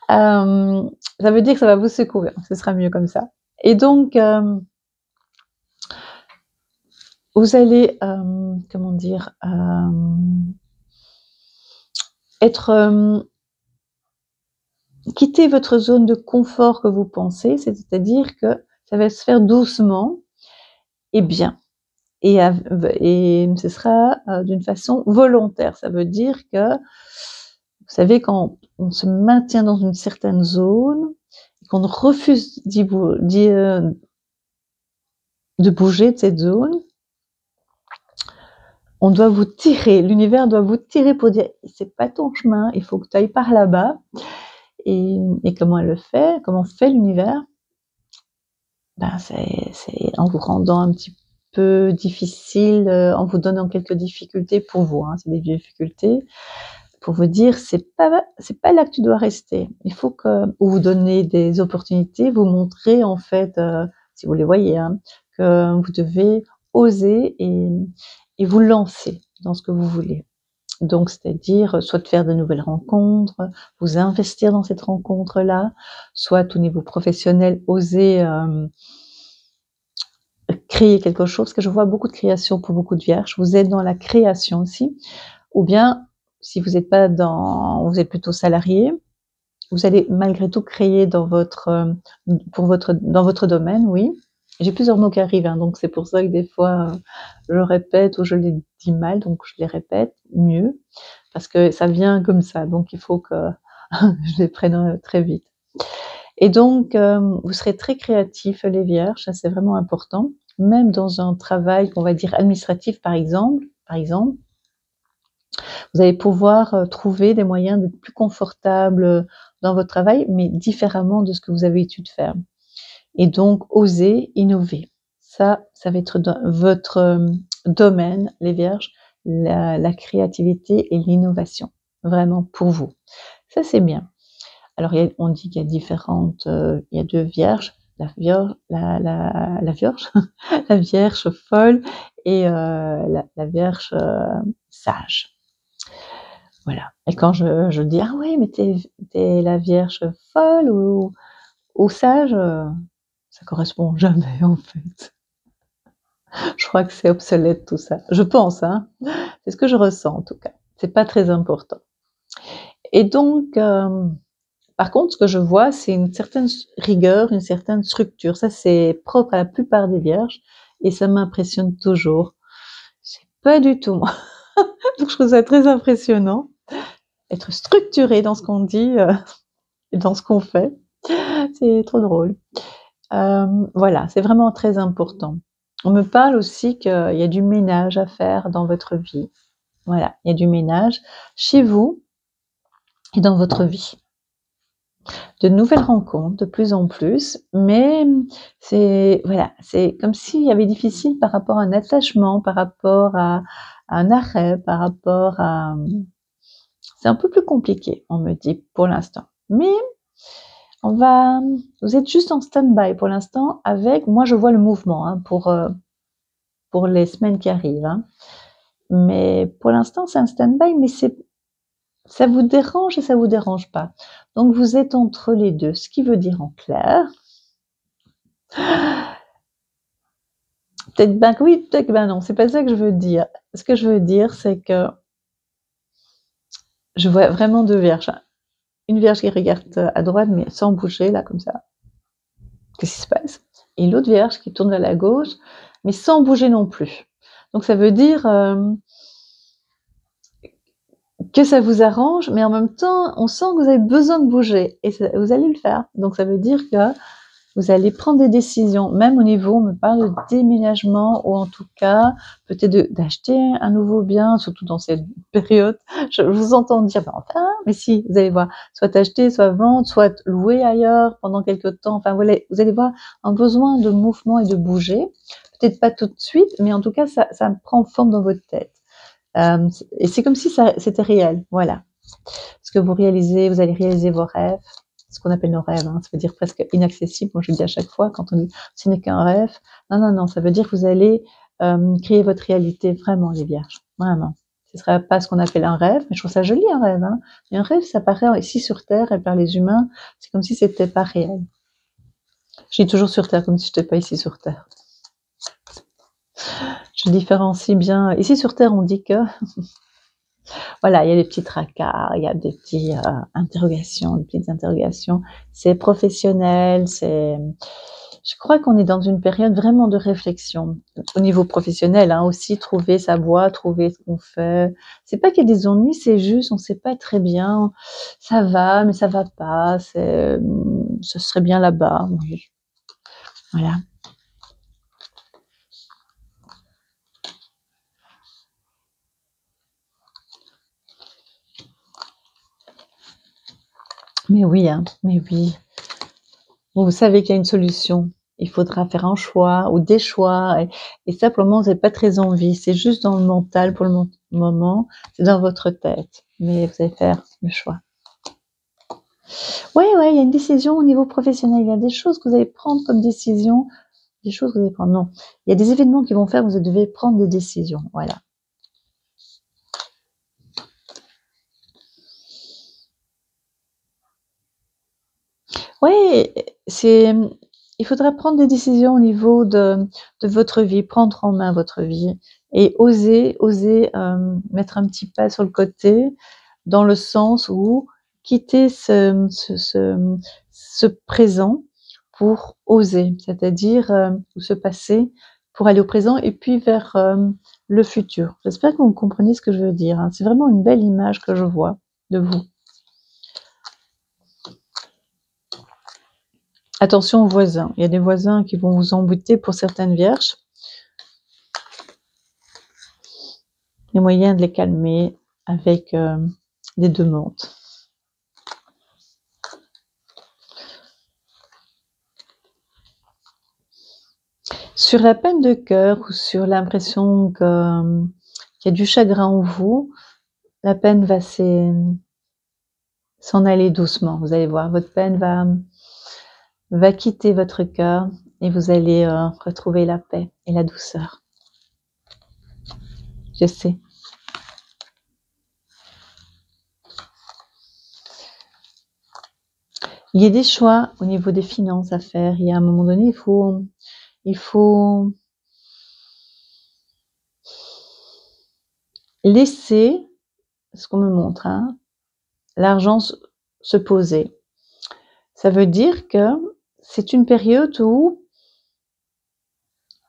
Ça veut dire que ça va vous secouer. Ce sera mieux comme ça. Et donc, vous allez, comment dire, quitter votre zone de confort que vous pensez, c'est-à-dire que ça va se faire doucement et bien. Et ce sera d'une façon volontaire. Ça veut dire que, vous savez, quand on se maintient dans une certaine zone, qu'on refuse de bouger de cette zone, on doit vous tirer, l'univers doit vous tirer pour dire c'est pas ton chemin, il faut que tu ailles par là-bas. Et comment elle le fait, comment fait l'univers? Ben c'est en vous rendant un petit peu difficile, en vous donnant quelques difficultés pour vous, hein, c'est des difficultés pour vous dire c'est pas là que tu dois rester. Il faut que, ou vous donner des opportunités, vous montrer en fait, si vous les voyez, hein, que vous devez oser et vous lancer dans ce que vous voulez. Donc, c'est-à-dire, soit de faire de nouvelles rencontres, vous investir dans cette rencontre-là, soit au niveau professionnel, oser créer quelque chose, parce que je vois beaucoup de création pour beaucoup de vierges. Vous êtes dans la création aussi, ou bien, si vous n'êtes pas vous êtes plutôt salarié, vous allez malgré tout créer dans votre domaine, oui. J'ai plusieurs mots qui arrivent, hein, donc c'est pour ça que des fois, je répète ou je les dis mal, donc je les répète mieux, parce que ça vient comme ça, donc il faut que je les prenne très vite. Et donc, vous serez très créatifs, les vierges, ça c'est vraiment important, même dans un travail qu'on va dire administratif par exemple, vous allez pouvoir trouver des moyens d'être plus confortable dans votre travail, mais différemment de ce que vous avez l'habitude de faire. Et donc, oser innover. Ça va être votre domaine, les vierges, la créativité et l'innovation, vraiment pour vous. Ça, c'est bien. Alors, on dit qu'il y a il y a deux vierges, la vierge, la vierge folle et la vierge sage. Voilà. Et quand je dis ah oui, mais t'es la vierge folle ou sage, ça correspond jamais en fait. Je crois que c'est obsolète tout ça. Je pense, hein. C'est ce que je ressens en tout cas. C'est pas très important. Et donc, par contre, ce que je vois, c'est une certaine rigueur, une certaine structure. Ça, c'est propre à la plupart des vierges et ça m'impressionne toujours. C'est pas du tout moi. Donc, je trouve ça très impressionnant. Être structuré dans ce qu'on dit et dans ce qu'on fait. C'est trop drôle. Voilà, c'est vraiment très important. On me parle aussi qu'il y a du ménage à faire dans votre vie. Voilà, il y a du ménage chez vous et dans votre vie. De nouvelles rencontres, de plus en plus, mais c'est comme s'il y avait difficile par rapport à un attachement, par rapport à un arrêt, par rapport à... C'est un peu plus compliqué, on me dit, pour l'instant. Mais vous êtes juste en stand-by pour l'instant moi je vois le mouvement, hein, pour les semaines qui arrivent, hein. Mais pour l'instant c'est un stand-by, mais ça vous dérange et ça vous dérange pas. Donc vous êtes entre les deux, ce qui veut dire en clair, peut-être ben oui, peut-être ben non, c'est pas ça que je veux dire. Ce que je veux dire, c'est que je vois vraiment deux vierges. Une vierge qui regarde à droite, mais sans bouger, là, comme ça. Qu'est-ce qui se passe? Et l'autre vierge qui tourne vers la gauche, mais sans bouger non plus. Donc ça veut dire que ça vous arrange, mais en même temps, on sent que vous avez besoin de bouger et vous allez le faire. Donc ça veut dire que vous allez prendre des décisions, même au niveau, on me parle de déménagement ou en tout cas, peut-être d'acheter un nouveau bien, surtout dans cette période. Je vous entends dire, ben enfin, mais si, vous allez voir, soit acheter, soit vendre, soit louer ailleurs pendant quelques temps. Enfin, voilà, vous allez voir un besoin de mouvement et de bouger. Peut-être pas tout de suite, mais en tout cas, ça prend forme dans votre tête. Et c'est comme si c'était réel, voilà. Ce que vous réalisez, vous allez réaliser vos rêves, ce qu'on appelle nos rêves, hein, ça veut dire presque inaccessible. Moi, je le dis à chaque fois quand on dit ce n'est qu'un rêve. Non, non, non, ça veut dire que vous allez créer votre réalité, vraiment, les vierges, vraiment. Ce ne sera pas ce qu'on appelle un rêve, mais je trouve ça joli, un rêve. Hein. Mais un rêve, ça paraît ici sur Terre et par les humains, c'est comme si c'était pas réel. Je dis toujours sur Terre, comme si je n'étais pas ici sur Terre. Je différencie bien. Ici sur Terre, on dit que voilà, il y a des petits tracas, il y a des petites interrogations, des petites interrogations. C'est professionnel, je crois qu'on est dans une période vraiment de réflexion. Au niveau professionnel, hein, aussi, trouver sa voie, trouver ce qu'on fait. C'est pas qu'il y a des ennuis, c'est juste, on sait pas très bien. Ça va, mais ça va pas. Ce serait bien là-bas, oui. Voilà. Mais oui, hein, mais oui. Bon, vous savez qu'il y a une solution. Il faudra faire un choix ou des choix et simplement, vous n'avez pas très envie. C'est juste dans le mental pour le moment, c'est dans votre tête. Mais vous allez faire le choix. Oui, il y a une décision au niveau professionnel. Il y a des choses que vous allez prendre comme décision. Des choses que vous allez prendre. Non, il y a des événements qui vont faire que vous devez prendre des décisions. Voilà. Oui, il faudra prendre des décisions au niveau de votre vie, prendre en main votre vie et oser mettre un petit pas sur le côté, dans le sens où quitter ce présent pour oser, c'est-à-dire ce passé pour aller au présent et puis vers le futur. J'espère que vous comprenez ce que je veux dire. Hein. C'est vraiment une belle image que je vois de vous. Attention aux voisins. Il y a des voisins qui vont vous embêter pour certaines vierges. Les moyens de les calmer avec des demandes. Sur la peine de cœur ou sur l'impression qu'il y a du chagrin en vous, la peine va s'en aller doucement. Vous allez voir, votre peine va quitter votre cœur et vous allez retrouver la paix et la douceur. Je sais. Il y a des choix au niveau des finances à faire. Il y a un moment donné, il faut laisser, ce qu'on me montre, hein, l'argent se poser. Ça veut dire que c'est une période où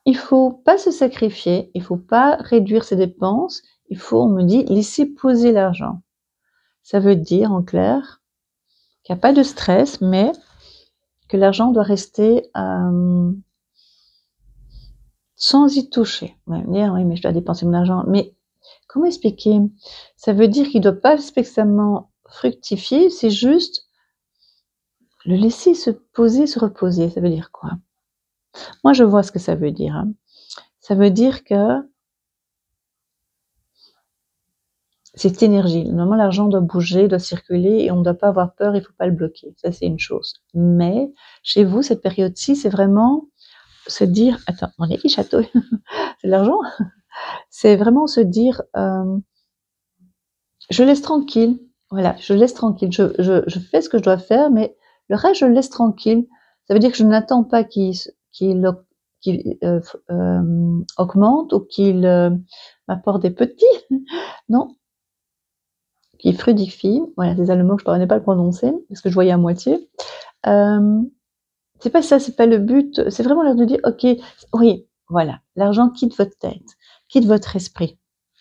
il faut pas se sacrifier, il faut pas réduire ses dépenses, il faut, on me dit, laisser poser l'argent. Ça veut dire, en clair, qu'il n'y a pas de stress, mais que l'argent doit rester sans y toucher. On va me dire, oui, mais je dois dépenser mon argent. Mais comment expliquer? Ça veut dire qu'il ne doit pas spécialement fructifier, c'est juste le laisser se poser, se reposer. Ça veut dire quoi? Moi, je vois ce que ça veut dire. Hein. Ça veut dire que cette énergie, normalement, l'argent doit bouger, doit circuler et on ne doit pas avoir peur, il ne faut pas le bloquer. Ça, c'est une chose. Mais chez vous, cette période-ci, c'est vraiment se dire, attends, on est qui château? C'est de l'argent? C'est vraiment se dire, je laisse tranquille. Voilà, je laisse tranquille. Je fais ce que je dois faire, mais le reste, je le laisse tranquille. Ça veut dire que je n'attends pas qu'il augmente ou qu'il m'apporte des petits. Non, qui fructifie. Voilà, c'est ça le mot que je ne parvenais pas à le prononcer, parce que je voyais à moitié. C'est pas ça, c'est pas le but. C'est vraiment l'heure de dire, ok, oui, voilà, l'argent quitte votre tête, quitte votre esprit.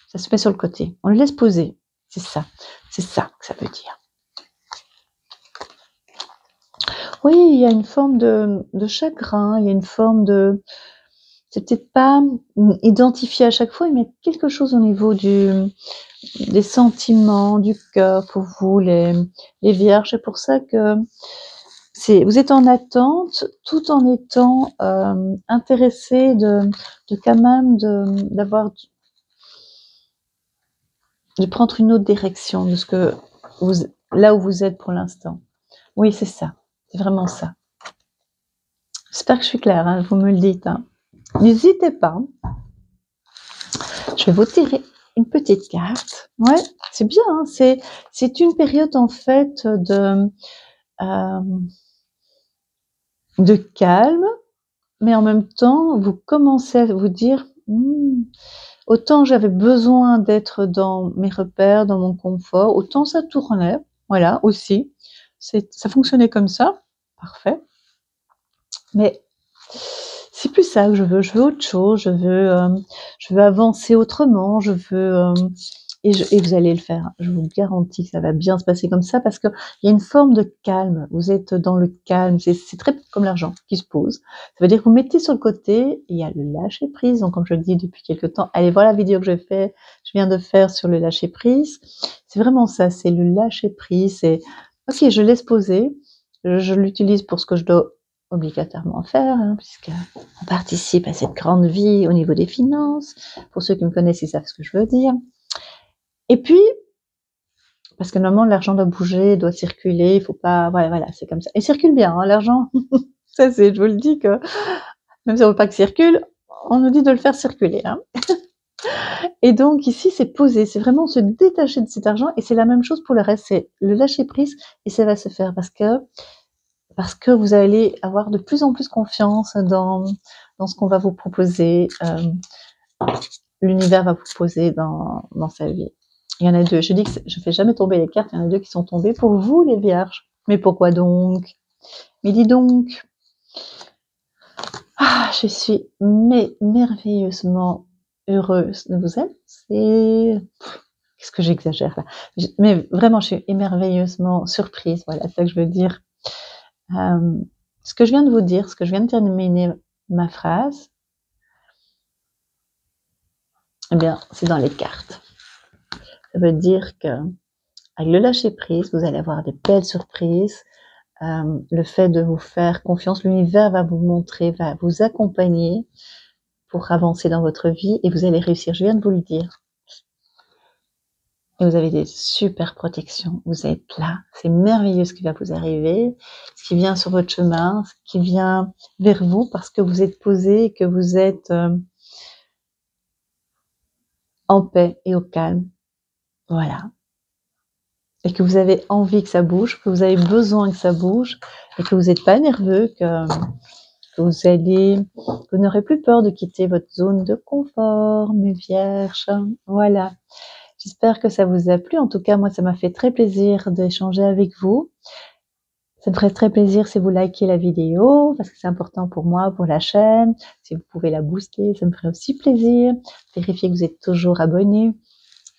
Ça se met sur le côté. On le laisse poser. C'est ça que ça veut dire. Oui, il y a une forme de chagrin, il y a une forme de c'est peut-être pas, identifié à chaque fois, mais quelque chose au niveau des sentiments, du cœur pour vous les vierges. C'est pour ça que vous êtes en attente, tout en étant, intéressés de quand même de prendre une autre direction de ce que vous là où vous êtes pour l'instant. Oui, c'est ça, c'est vraiment ça. J'espère que je suis claire, hein, vous me le dites, hein. N'hésitez pas. Je vais vous tirer une petite carte. Ouais, c'est bien, hein, c'est une période en fait de calme, mais en même temps, vous commencez à vous dire autant j'avais besoin d'être dans mes repères, dans mon confort, autant ça tournait. Voilà, aussi. Ça fonctionnait comme ça. Parfait. Mais c'est plus ça que je veux autre chose, je veux avancer autrement, je veux et vous allez le faire. Je vous garantis que ça va bien se passer comme ça parce qu'il y a une forme de calme. Vous êtes dans le calme, c'est très comme l'argent qui se pose. Ça veut dire que vous mettez sur le côté et il y a le lâcher prise. Donc comme je le dis depuis quelque temps, allez voir la vidéo que je viens de faire sur le lâcher prise. C'est vraiment ça, c'est le lâcher prise. C'est ok, je laisse poser, je l'utilise pour ce que je dois obligatoirement faire, hein, puisqu'on participe à cette grande vie au niveau des finances. Pour ceux qui me connaissent, ils savent ce que je veux dire. Et puis, parce que normalement, l'argent doit bouger, doit circuler, il faut pas... Voilà, c'est comme ça. Et circule bien, hein, l'argent. Ça, je vous le dis que, même si on ne veut pas que circule, on nous dit de le faire circuler. Hein. Et donc, ici, c'est poser, c'est vraiment se détacher de cet argent, et c'est la même chose pour le reste, c'est le lâcher prise, et ça va se faire parce que vous allez avoir de plus en plus confiance dans ce qu'on va vous proposer, l'univers va vous proposer dans sa vie. Il y en a deux. Je dis que je ne fais jamais tomber les cartes, il y en a deux qui sont tombées pour vous, les vierges. Mais pourquoi donc? Mais dis donc, je suis merveilleusement heureuse de vous être. Qu'est-ce que j'exagère là? Mais vraiment, je suis merveilleusement surprise. Voilà, c'est ça que je veux dire. Ce que je viens de vous dire, ce que je viens de terminer ma phrase, eh bien, c'est dans les cartes. Ça veut dire que avec le lâcher prise, vous allez avoir des belles surprises. Le fait de vous faire confiance, l'univers va vous montrer, va vous accompagner pour avancer dans votre vie et vous allez réussir. Je viens de vous le dire. Et vous avez des super protections. Vous êtes là. C'est merveilleux ce qui va vous arriver, ce qui vient sur votre chemin, ce qui vient vers vous parce que vous êtes posé, que vous êtes en paix et au calme. Voilà. Et que vous avez envie que ça bouge, que vous avez besoin que ça bouge, et que vous n'êtes pas nerveux, que vous n'aurez plus peur de quitter votre zone de confort, mes vierges. Voilà. J'espère que ça vous a plu. En tout cas, moi, ça m'a fait très plaisir d'échanger avec vous. Ça me ferait très plaisir si vous likez la vidéo, parce que c'est important pour moi, pour la chaîne. Si vous pouvez la booster, ça me ferait aussi plaisir. Vérifiez que vous êtes toujours abonné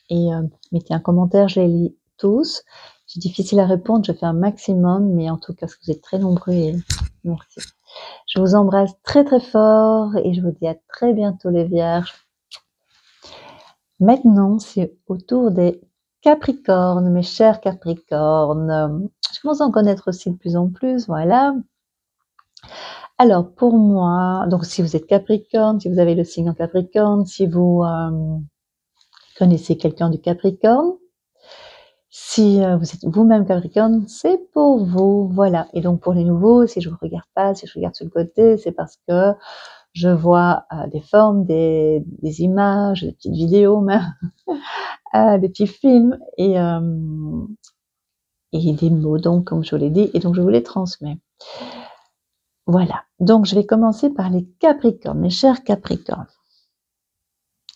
et mettez un commentaire, je les lis tous. C'est difficile à répondre, je fais un maximum, mais en tout cas, vous êtes très nombreux et merci. Je vous embrasse très très fort et je vous dis à très bientôt les vierges. Maintenant, c'est au tour des Capricornes, mes chers Capricornes. Je commence à en connaître aussi de plus en plus, voilà. Alors, pour moi, donc si vous êtes Capricorne, si vous avez le signe en Capricorne, si vous connaissez quelqu'un du Capricorne, si vous êtes vous-même Capricorne, c'est pour vous, voilà. Et donc pour les nouveaux, si je vous regarde pas, si je regarde sur le côté, c'est parce que je vois des formes, des images, des petites vidéos même, des petits films et des mots, donc comme je vous l'ai dit, et donc je vous les transmets. Voilà, donc je vais commencer par les Capricornes, mes chers Capricornes.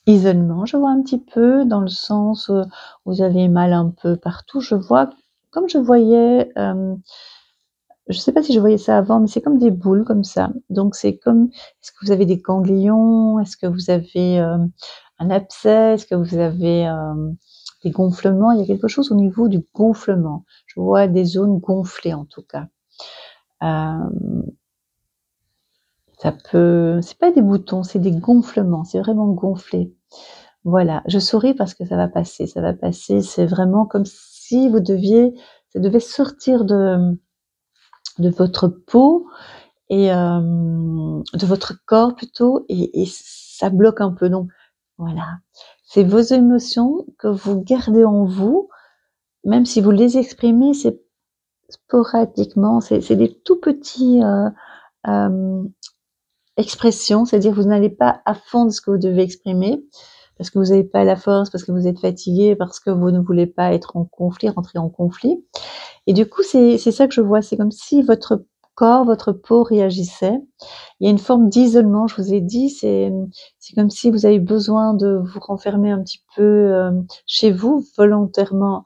Isolement, je vois un petit peu dans le sens où vous avez mal un peu partout. Je vois, comme je voyais, je ne sais pas si je voyais ça avant, mais c'est comme des boules comme ça. Donc c'est comme, est-ce que vous avez des ganglions? Est-ce que vous avez un abcès? Est-ce que vous avez des gonflements? Il y a quelque chose au niveau du gonflement. Je vois des zones gonflées en tout cas. Ça peut, c'est pas des boutons, c'est des gonflements, c'est vraiment gonflé. Voilà, je souris parce que ça va passer, c'est vraiment comme si ça devait sortir de votre peau et de votre corps plutôt, et ça bloque un peu. Donc voilà, c'est vos émotions que vous gardez en vous, même si vous les exprimez, c'est sporadiquement, c'est des tout petits expressions, c'est-à-dire vous n'allez pas à fond de ce que vous devez exprimer, parce que vous n'avez pas la force, parce que vous êtes fatigué, parce que vous ne voulez pas être en conflit, rentrer en conflit. Et du coup, c'est ça que je vois, c'est comme si votre corps, votre peau réagissait. Il y a une forme d'isolement, je vous ai dit, c'est comme si vous avez besoin de vous renfermer un petit peu chez vous, volontairement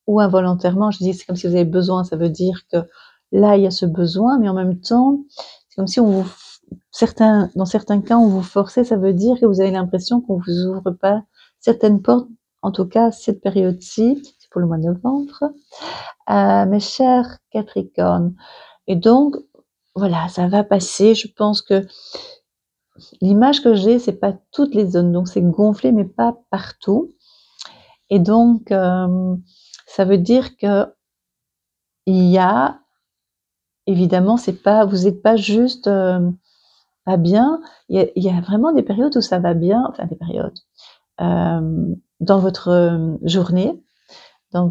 ou involontairement. Je dis c'est comme si vous avez besoin, ça veut dire que là, il y a ce besoin, mais en même temps, c'est comme si dans certains cas, on vous forçait, ça veut dire que vous avez l'impression qu'on vous ouvre pas certaines portes, en tout cas cette période-ci, c'est pour le mois de novembre, mes chers Capricornes. Et donc, voilà, ça va passer. Je pense que l'image que j'ai, c'est pas toutes les zones, donc c'est gonflé, mais pas partout. Et donc, ça veut dire que il y a, évidemment, vous n'êtes pas juste pas bien. Il y a vraiment des périodes où ça va bien, enfin des périodes. Dans votre journée, dans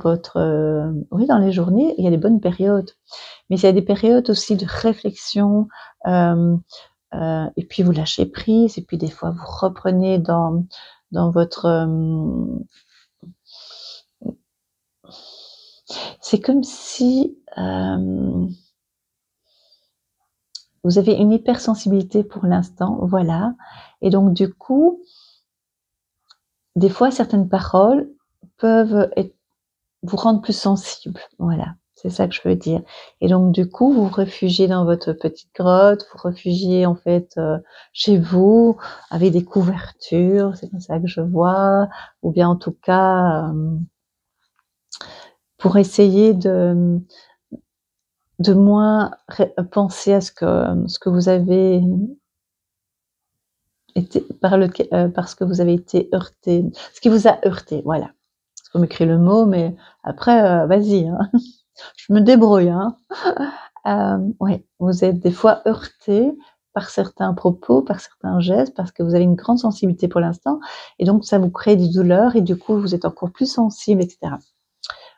les journées, il y a des bonnes périodes. Mais il y a des périodes aussi de réflexion, et puis vous lâchez prise, et puis des fois vous reprenez dans votre... c'est comme si vous avez une hypersensibilité pour l'instant, voilà. Et donc du coup, des fois certaines paroles peuvent vous rendre plus sensible, voilà. C'est ça que je veux dire. Et donc du coup, vous vous réfugiez dans votre petite grotte, vous réfugiez en fait chez vous, avec des couvertures, c'est comme ça que je vois, ou bien en tout cas pour essayer de moins penser à ce que vous avez été parce que vous avez été heurté, ce qui vous a heurté, voilà. Parce qu'on m'écrit le mot, mais après, vas-y, hein. Je me débrouille, hein. Ouais, vous êtes des fois heurté par certains propos, par certains gestes, parce que vous avez une grande sensibilité pour l'instant, et donc ça vous crée des douleurs, et du coup vous êtes encore plus sensible, etc.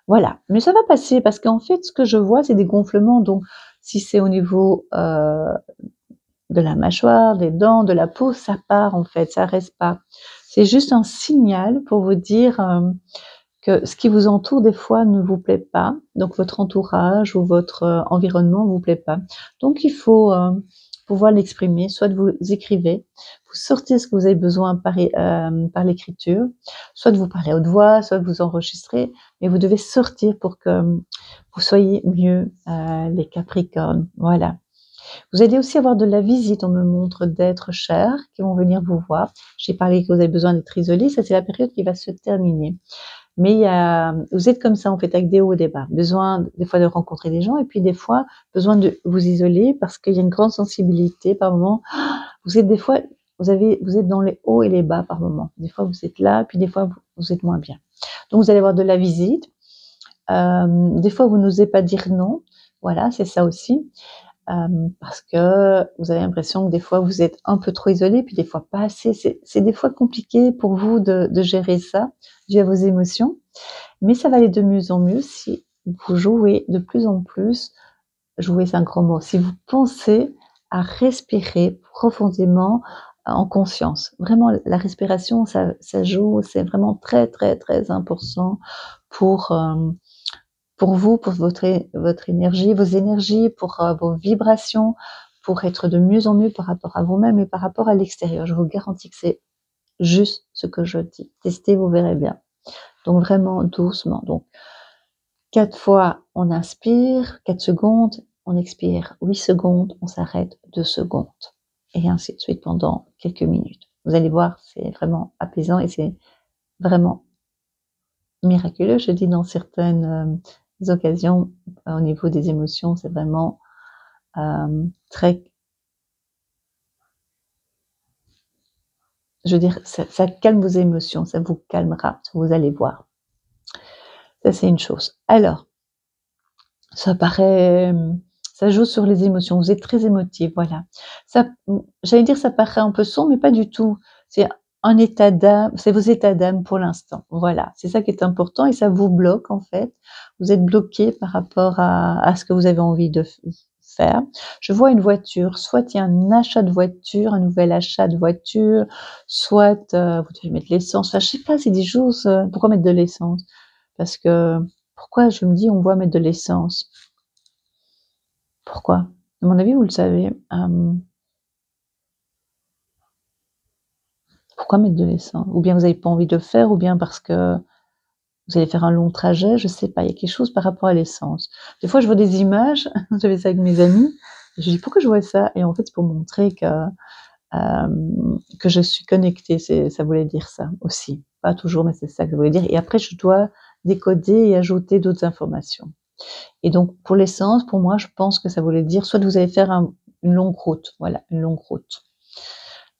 Voilà, mais ça va passer, parce qu'en fait, ce que je vois, c'est des gonflements. Donc, si c'est au niveau de la mâchoire, des dents, de la peau, ça part en fait, ça reste pas. C'est juste un signal pour vous dire que ce qui vous entoure des fois ne vous plaît pas, donc votre entourage ou votre environnement ne vous plaît pas. Donc il faut pouvoir l'exprimer, soit vous écrivez, vous sortez ce que vous avez besoin par l'écriture, soit vous parlez à haute voix, soit vous enregistrez, mais vous devez sortir pour que vous soyez mieux, les Capricornes. Voilà. Vous allez aussi avoir de la visite, on me montre, d'êtres chers qui vont venir vous voir. J'ai parlé que vous avez besoin d'être isolé, ça c'est la période qui va se terminer. Mais vous êtes comme ça en fait, avec des hauts et des bas. Besoin des fois de rencontrer des gens, et puis des fois besoin de vous isoler parce qu'il y a une grande sensibilité par moment. Vous êtes des fois, vous êtes dans les hauts et les bas par moment. Des fois vous êtes là, puis des fois vous êtes moins bien. Donc vous allez avoir de la visite. Des fois vous n'osez pas dire non. Voilà, c'est ça aussi. Parce que vous avez l'impression que des fois vous êtes un peu trop isolé, puis des fois pas assez. C'est des fois compliqué pour vous de gérer ça, dû à vos émotions, mais ça va aller de mieux en mieux si vous jouez de plus en plus. Jouer, c'est un grand mot. Si vous pensez à respirer profondément en conscience. Vraiment, la respiration, ça joue, c'est vraiment très, très, très important pour vous, pour votre énergie, vos énergies, pour vos vibrations, pour être de mieux en mieux par rapport à vous-même et par rapport à l'extérieur. Je vous garantis que c'est juste ce que je dis. Testez, vous verrez bien. Donc vraiment doucement. Donc 4 fois, on inspire, 4 secondes, on expire 8 secondes, on s'arrête 2 secondes. Et ainsi de suite pendant quelques minutes. Vous allez voir, c'est vraiment apaisant et c'est vraiment miraculeux. Je dis dans certaines occasions, au niveau des émotions, c'est vraiment très... Je veux dire, ça calme vos émotions, ça vous calmera, vous allez voir. Ça, c'est une chose. Alors, ça joue sur les émotions. Vous êtes très émotif, voilà. J'allais dire, ça paraît un peu sombre, mais pas du tout. C'est un état d'âme, c'est vos états d'âme pour l'instant. Voilà, c'est ça qui est important et ça vous bloque en fait. Vous êtes bloqué par rapport à ce que vous avez envie de faire. Je vois une voiture, soit il y a un achat de voiture, un nouvel achat de voiture, soit vous devez mettre l'essence. Enfin, je sais pas, c'est des choses. Pourquoi mettre de l'essence? Parce que pourquoi je me dis on doit mettre de l'essence? Pourquoi? À mon avis, vous le savez. Pourquoi mettre de l'essence? Ou bien vous n'avez pas envie de le faire, ou bien parce que vous allez faire un long trajet, je sais pas. Il y a quelque chose par rapport à l'essence. Des fois, je vois des images, j'avais ça avec mes amis, et je dis pourquoi je vois ça? Et en fait, c'est pour montrer que je suis connectée. Ça voulait dire ça aussi. Pas toujours, mais c'est ça que ça voulait dire. Et après, je dois décoder et ajouter d'autres informations. Et donc, pour l'essence, pour moi, je pense que ça voulait dire soit vous allez faire une longue route. Voilà, une longue route.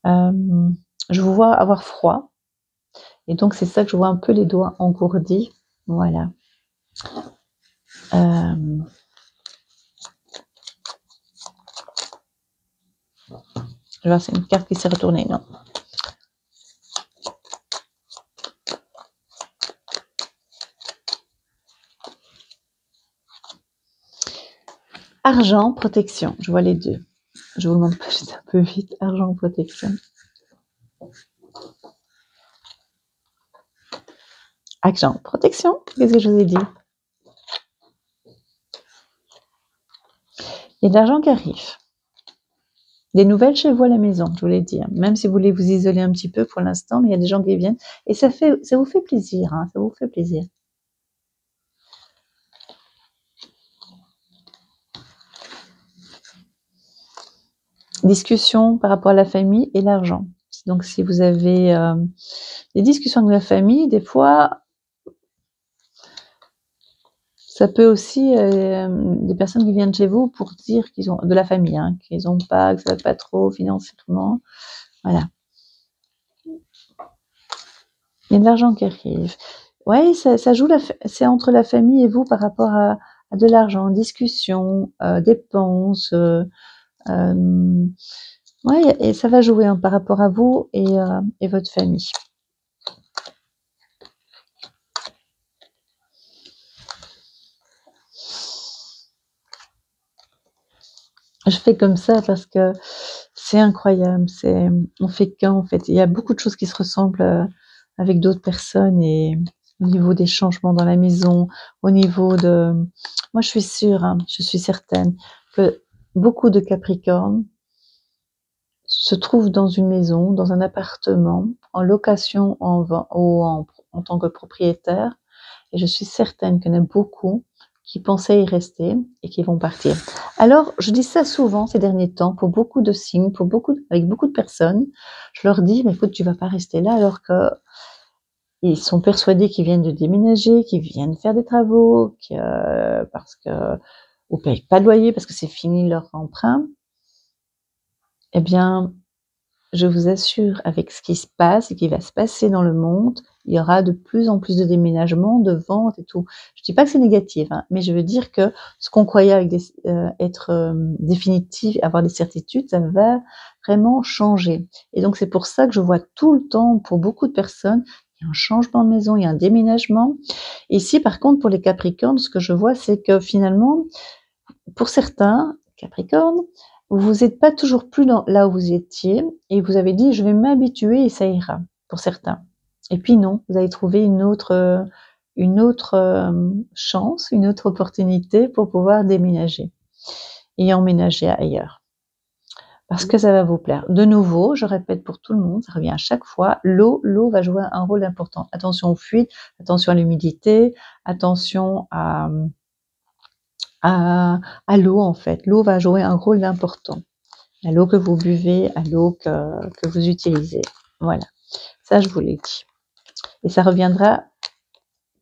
Je vous vois avoir froid. Et donc, c'est ça que je vois un peu les doigts engourdis. Voilà. Je vois, c'est une carte qui s'est retournée, non? Argent, protection. Je vois les deux. Je vous demande pas, j'étais un peu vite. Argent, protection. Argent, protection. Qu'est-ce que je vous ai dit? Il y a de l'argent qui arrive. Des nouvelles chez vous à la maison, je vous l'ai dit. Même si vous voulez vous isoler un petit peu pour l'instant, mais il y a des gens qui viennent. Et ça vous fait plaisir, hein, ça vous fait plaisir. Discussion par rapport à la famille et l'argent. Donc, si vous avez des discussions avec la famille, des fois, ça peut aussi des personnes qui viennent chez vous pour dire qu'ils ont de la famille, hein, qu'ils ont pas, que ça va pas trop financièrement. Voilà. Il y a de l'argent qui arrive. Ouais, ça joue. C'est entre la famille et vous par rapport à de l'argent, discussion, dépenses. Ouais, et ça va jouer hein, par rapport à vous et votre famille. Je fais comme ça parce que c'est incroyable. On fait qu'un en fait. Il y a beaucoup de choses qui se ressemblent avec d'autres personnes et au niveau des changements dans la maison, au niveau de... Moi, je suis sûre, hein, je suis certaine que beaucoup de Capricornes se trouvent dans une maison, dans un appartement, en location en tant que propriétaire. Et je suis certaine qu'il y en a beaucoup qui pensaient y rester et qui vont partir. Alors, je dis ça souvent ces derniers temps pour beaucoup de signes, avec beaucoup de personnes. Je leur dis, mais écoute, tu vas pas rester là alors que ils sont persuadés qu'ils viennent de déménager, qu'ils viennent faire des travaux, parce que ou payent pas de loyer parce que c'est fini leur emprunt. Eh bien, je vous assure, avec ce qui se passe et qui va se passer dans le monde, il y aura de plus en plus de déménagements, de ventes et tout. Je dis pas que c'est négatif, hein, mais je veux dire que ce qu'on croyait avec être définitif, avoir des certitudes, ça va vraiment changer. Et donc c'est pour ça que je vois tout le temps, pour beaucoup de personnes, il y a un changement de maison, il y a un déménagement. Ici, par contre, pour les Capricornes, ce que je vois, c'est que finalement, pour certains Capricornes, vous n'êtes pas toujours plus là où vous étiez et vous avez dit je vais m'habituer et ça ira pour certains. Et puis non, vous avez trouvé une autre chance, une autre opportunité pour pouvoir déménager et emménager ailleurs. Parce que ça va vous plaire. De nouveau, je répète pour tout le monde, ça revient à chaque fois, l'eau va jouer un rôle important. Attention aux fuites, attention à l'humidité, attention à l'eau en fait. L'eau va jouer un rôle important. À l'eau que vous buvez, à l'eau que vous utilisez. Voilà, ça je vous l'ai dit. Et ça reviendra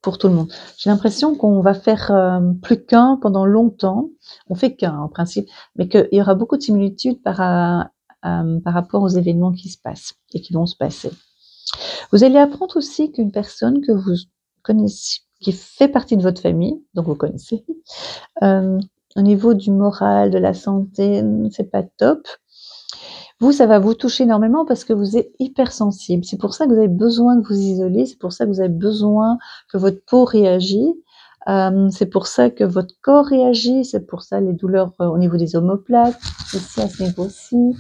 pour tout le monde. J'ai l'impression qu'on va faire plus qu'un pendant longtemps. On fait qu'un en principe, mais qu'il y aura beaucoup de similitudes par rapport aux événements qui se passent et qui vont se passer. Vous allez apprendre aussi qu'une personne que vous connaissez, qui fait partie de votre famille, donc vous connaissez, au niveau du moral, de la santé, c'est pas top. Vous, ça va vous toucher énormément parce que vous êtes hypersensible. C'est pour ça que vous avez besoin de vous isoler, c'est pour ça que vous avez besoin que votre peau réagisse, c'est pour ça que votre corps réagit, c'est pour ça les douleurs au niveau des omoplates, ici à ce niveau-ci,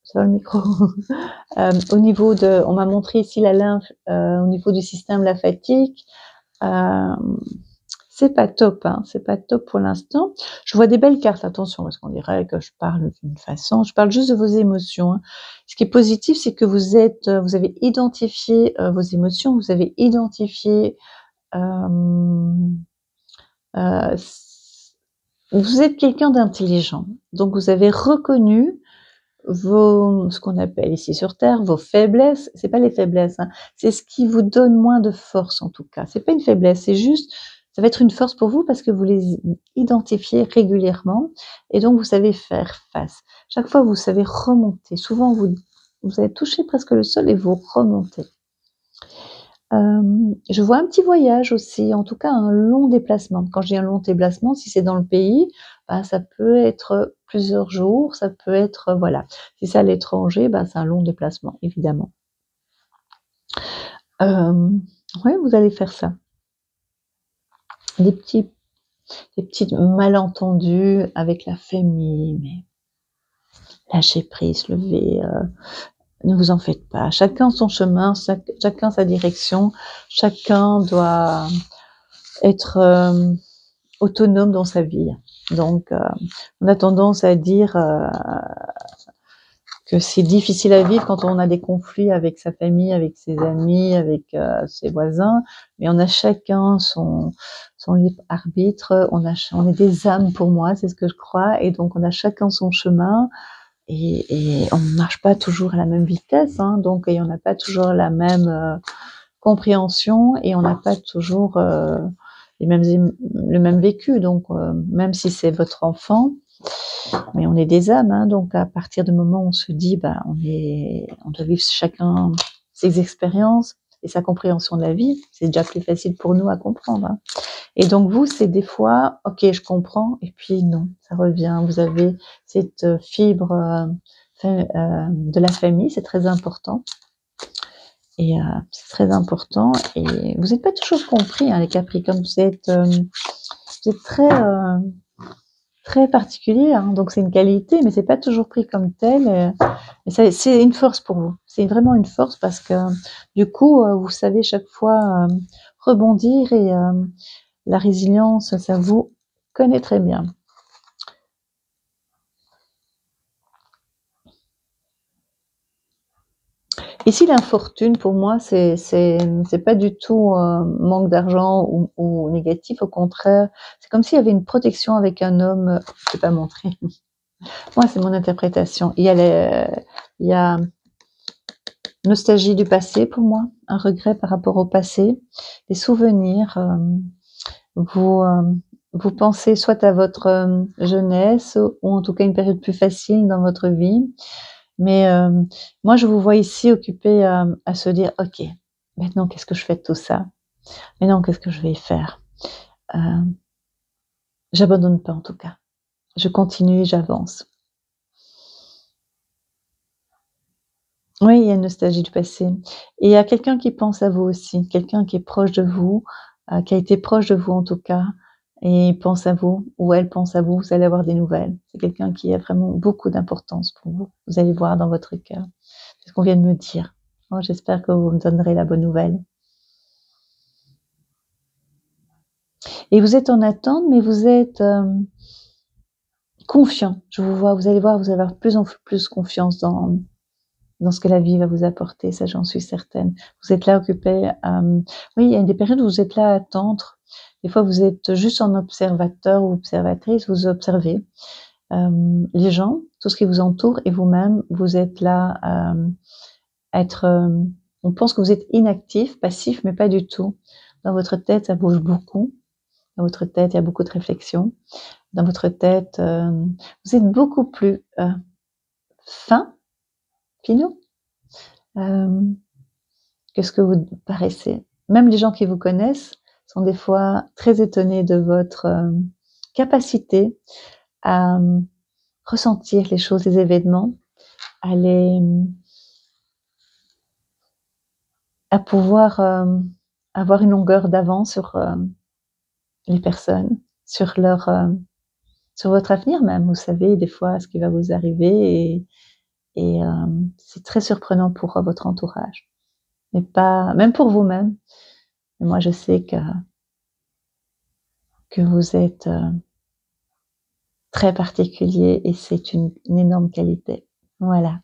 ça va le micro au niveau de, on m'a montré ici la lymphe, au niveau du système lymphatique, c'est pas top, hein, c'est pas top pour l'instant. Je vois des belles cartes, attention, parce qu'on dirait que je parle d'une façon, je parle juste de vos émotions, hein. Ce qui est positif, c'est que vous avez identifié vos émotions, vous avez identifié, vous êtes quelqu'un d'intelligent, donc vous avez reconnu ce qu'on appelle ici sur Terre, vos faiblesses. C'est pas les faiblesses, hein, c'est ce qui vous donne moins de force en tout cas. C'est pas une faiblesse, c'est juste, ça va être une force pour vous parce que vous les identifiez régulièrement et donc vous savez faire face. Chaque fois, vous savez remonter. Souvent, vous allez toucher presque le sol et vous remontez. Je vois un petit voyage aussi, en tout cas un long déplacement. Quand je dis un long déplacement, si c'est dans le pays, bah, ça peut être plusieurs jours, ça peut être, voilà. Si c'est à l'étranger, bah, c'est un long déplacement, évidemment. Ouais, vous allez faire ça. Des petits malentendus avec la famille, mais lâchez prise, levez, ne vous en faites pas. Chacun son chemin, chacun sa direction, chacun doit être autonome dans sa vie. Donc, on a tendance à dire que c'est difficile à vivre quand on a des conflits avec sa famille, avec ses amis, avec ses voisins, mais on a chacun son libre arbitre, on est des âmes pour moi, c'est ce que je crois, et donc on a chacun son chemin, et on ne marche pas toujours à la même vitesse, hein, donc et on n'a pas toujours la même compréhension, et on n'a pas toujours le même vécu, donc même si c'est votre enfant, mais on est des âmes, hein, donc à partir du moment où on se dit, bah, on doit vivre chacun ses expériences et sa compréhension de la vie, c'est déjà plus facile pour nous à comprendre, hein. Et donc vous, c'est des fois, ok, je comprends, et puis non, ça revient. Vous avez cette fibre de la famille, c'est très important. Et c'est très important. Et vous n'êtes pas toujours compris, hein, les Capricornes. Vous êtes très particulier, hein, donc c'est une qualité, mais c'est pas toujours pris comme tel. Et c'est une force pour vous. C'est vraiment une force parce que du coup, vous savez chaque fois rebondir, et la résilience, ça vous connaît très bien. Ici, l'infortune, pour moi, c'est pas du tout manque d'argent ou négatif. Au contraire, c'est comme s'il y avait une protection avec un homme. Je vais pas montrer. Moi, c'est mon interprétation. Il y a nostalgie du passé pour moi, un regret par rapport au passé, des souvenirs. Vous pensez soit à votre jeunesse, ou en tout cas une période plus facile dans votre vie. Mais moi, je vous vois ici occupé à se dire, ok, maintenant, qu'est-ce que je fais de tout ça? Maintenant, qu'est-ce que je vais faire? J'abandonne pas, en tout cas. Je continue, j'avance. Oui, il y a une nostalgie du passé. Et il y a quelqu'un qui pense à vous aussi, quelqu'un qui est proche de vous, qui a été proche de vous en tout cas, et il pense à vous, ou elle pense à vous, vous allez avoir des nouvelles. C'est quelqu'un qui a vraiment beaucoup d'importance pour vous. Vous allez voir dans votre cœur. C'est ce qu'on vient de me dire. Oh, j'espère que vous me donnerez la bonne nouvelle. Et vous êtes en attente, mais vous êtes confiant. Je vous vois, vous allez voir, vous allez avoir de plus en plus confiance dans ce que la vie va vous apporter, ça j'en suis certaine. Vous êtes là occupé, oui, il y a des périodes où vous êtes là à attendre. Des fois, vous êtes juste en observateur ou observatrice, vous observez les gens, tout ce qui vous entoure, et vous-même, vous êtes là à être... on pense que vous êtes inactif, passif, mais pas du tout. Dans votre tête, ça bouge beaucoup. Dans votre tête, il y a beaucoup de réflexions. Dans votre tête, vous êtes beaucoup plus finaux, que ce que vous paraissez. Même les gens qui vous connaissent sont des fois très étonnés de votre capacité à ressentir les choses, les événements, à pouvoir avoir une longueur d'avance sur les personnes, sur votre avenir même. Vous savez des fois ce qui va vous arriver et c'est très surprenant pour votre entourage. Mais pas, même pour vous-même. Mais moi, je sais que vous êtes très particulier et c'est une énorme qualité. Voilà.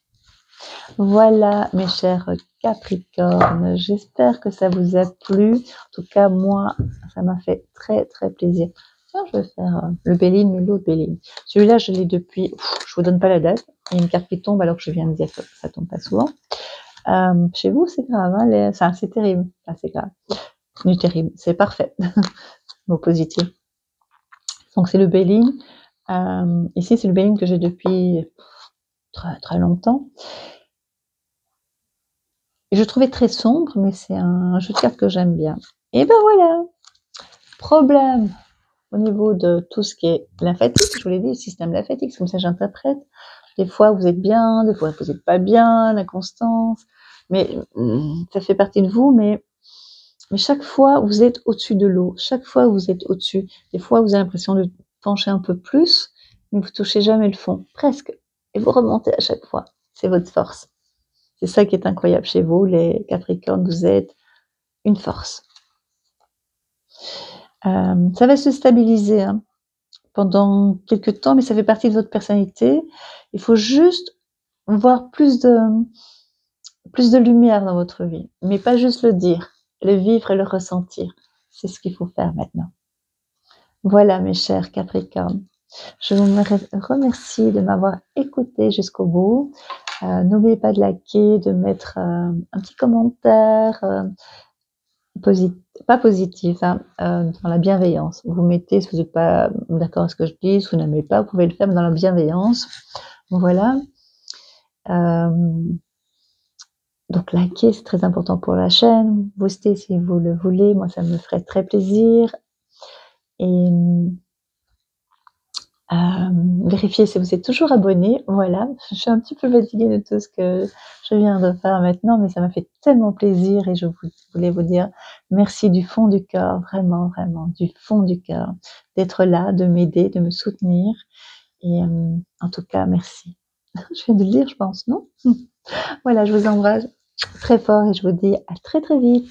Voilà, mes chers Capricornes. J'espère que ça vous a plu. En tout cas, moi, ça m'a fait très, très plaisir. Tiens, je vais faire le Béline, mais l'autre Béline. Celui-là, je l'ai depuis... je vous donne pas la date. Il y a une carte qui tombe alors que je viens de dire que ça tombe pas souvent. Chez vous, c'est grave. Hein, c'est terrible. C'est grave. Du terrible. C'est parfait. Mot positif. Donc, c'est le Béline. Ici, c'est le Béline que j'ai depuis très, très longtemps. Et je trouvais très sombre, mais c'est un jeu de cartes que j'aime bien. Et ben voilà. Problème au niveau de tout ce qui est lymphatique. Je vous l'ai dit, le système lymphatique, c'est comme ça que j'interprète. Des fois, vous êtes bien, des fois, vous n'êtes pas bien, l'inconstance. Mais ça fait partie de vous, mais chaque fois, vous êtes au-dessus de l'eau. Chaque fois, vous êtes au-dessus. Des fois, vous avez l'impression de pencher un peu plus, mais vous touchez jamais le fond. Presque. Et vous remontez à chaque fois. C'est votre force. C'est ça qui est incroyable chez vous, les Capricornes. Vous êtes une force. Ça va se stabiliser pendant quelques temps, mais ça fait partie de votre personnalité. Il faut juste voir plus de lumière dans votre vie, mais pas juste le dire, le vivre et le ressentir. C'est ce qu'il faut faire maintenant. Voilà, mes chers Capricornes. Je vous remercie de m'avoir écouté jusqu'au bout. N'oubliez pas de liker, de mettre un petit commentaire pas positif, dans la bienveillance. Vous mettez, si vous n'êtes pas d'accord avec ce que je dis, si vous n'aimez pas, vous pouvez le faire dans la bienveillance. Voilà. Donc, liker, c'est très important pour la chaîne. Booster si vous le voulez. Moi, ça me ferait très plaisir. Et vérifiez si vous êtes toujours abonné. Voilà. Je suis un petit peu fatiguée de tout ce que je viens de faire maintenant, mais ça m'a fait tellement plaisir et je voulais vous dire merci du fond du cœur, vraiment, vraiment, du fond du cœur, d'être là, de m'aider, de me soutenir. Et en tout cas, merci. Je viens de le dire, je pense, non? Voilà, je vous embrasse très fort et je vous dis à très très vite.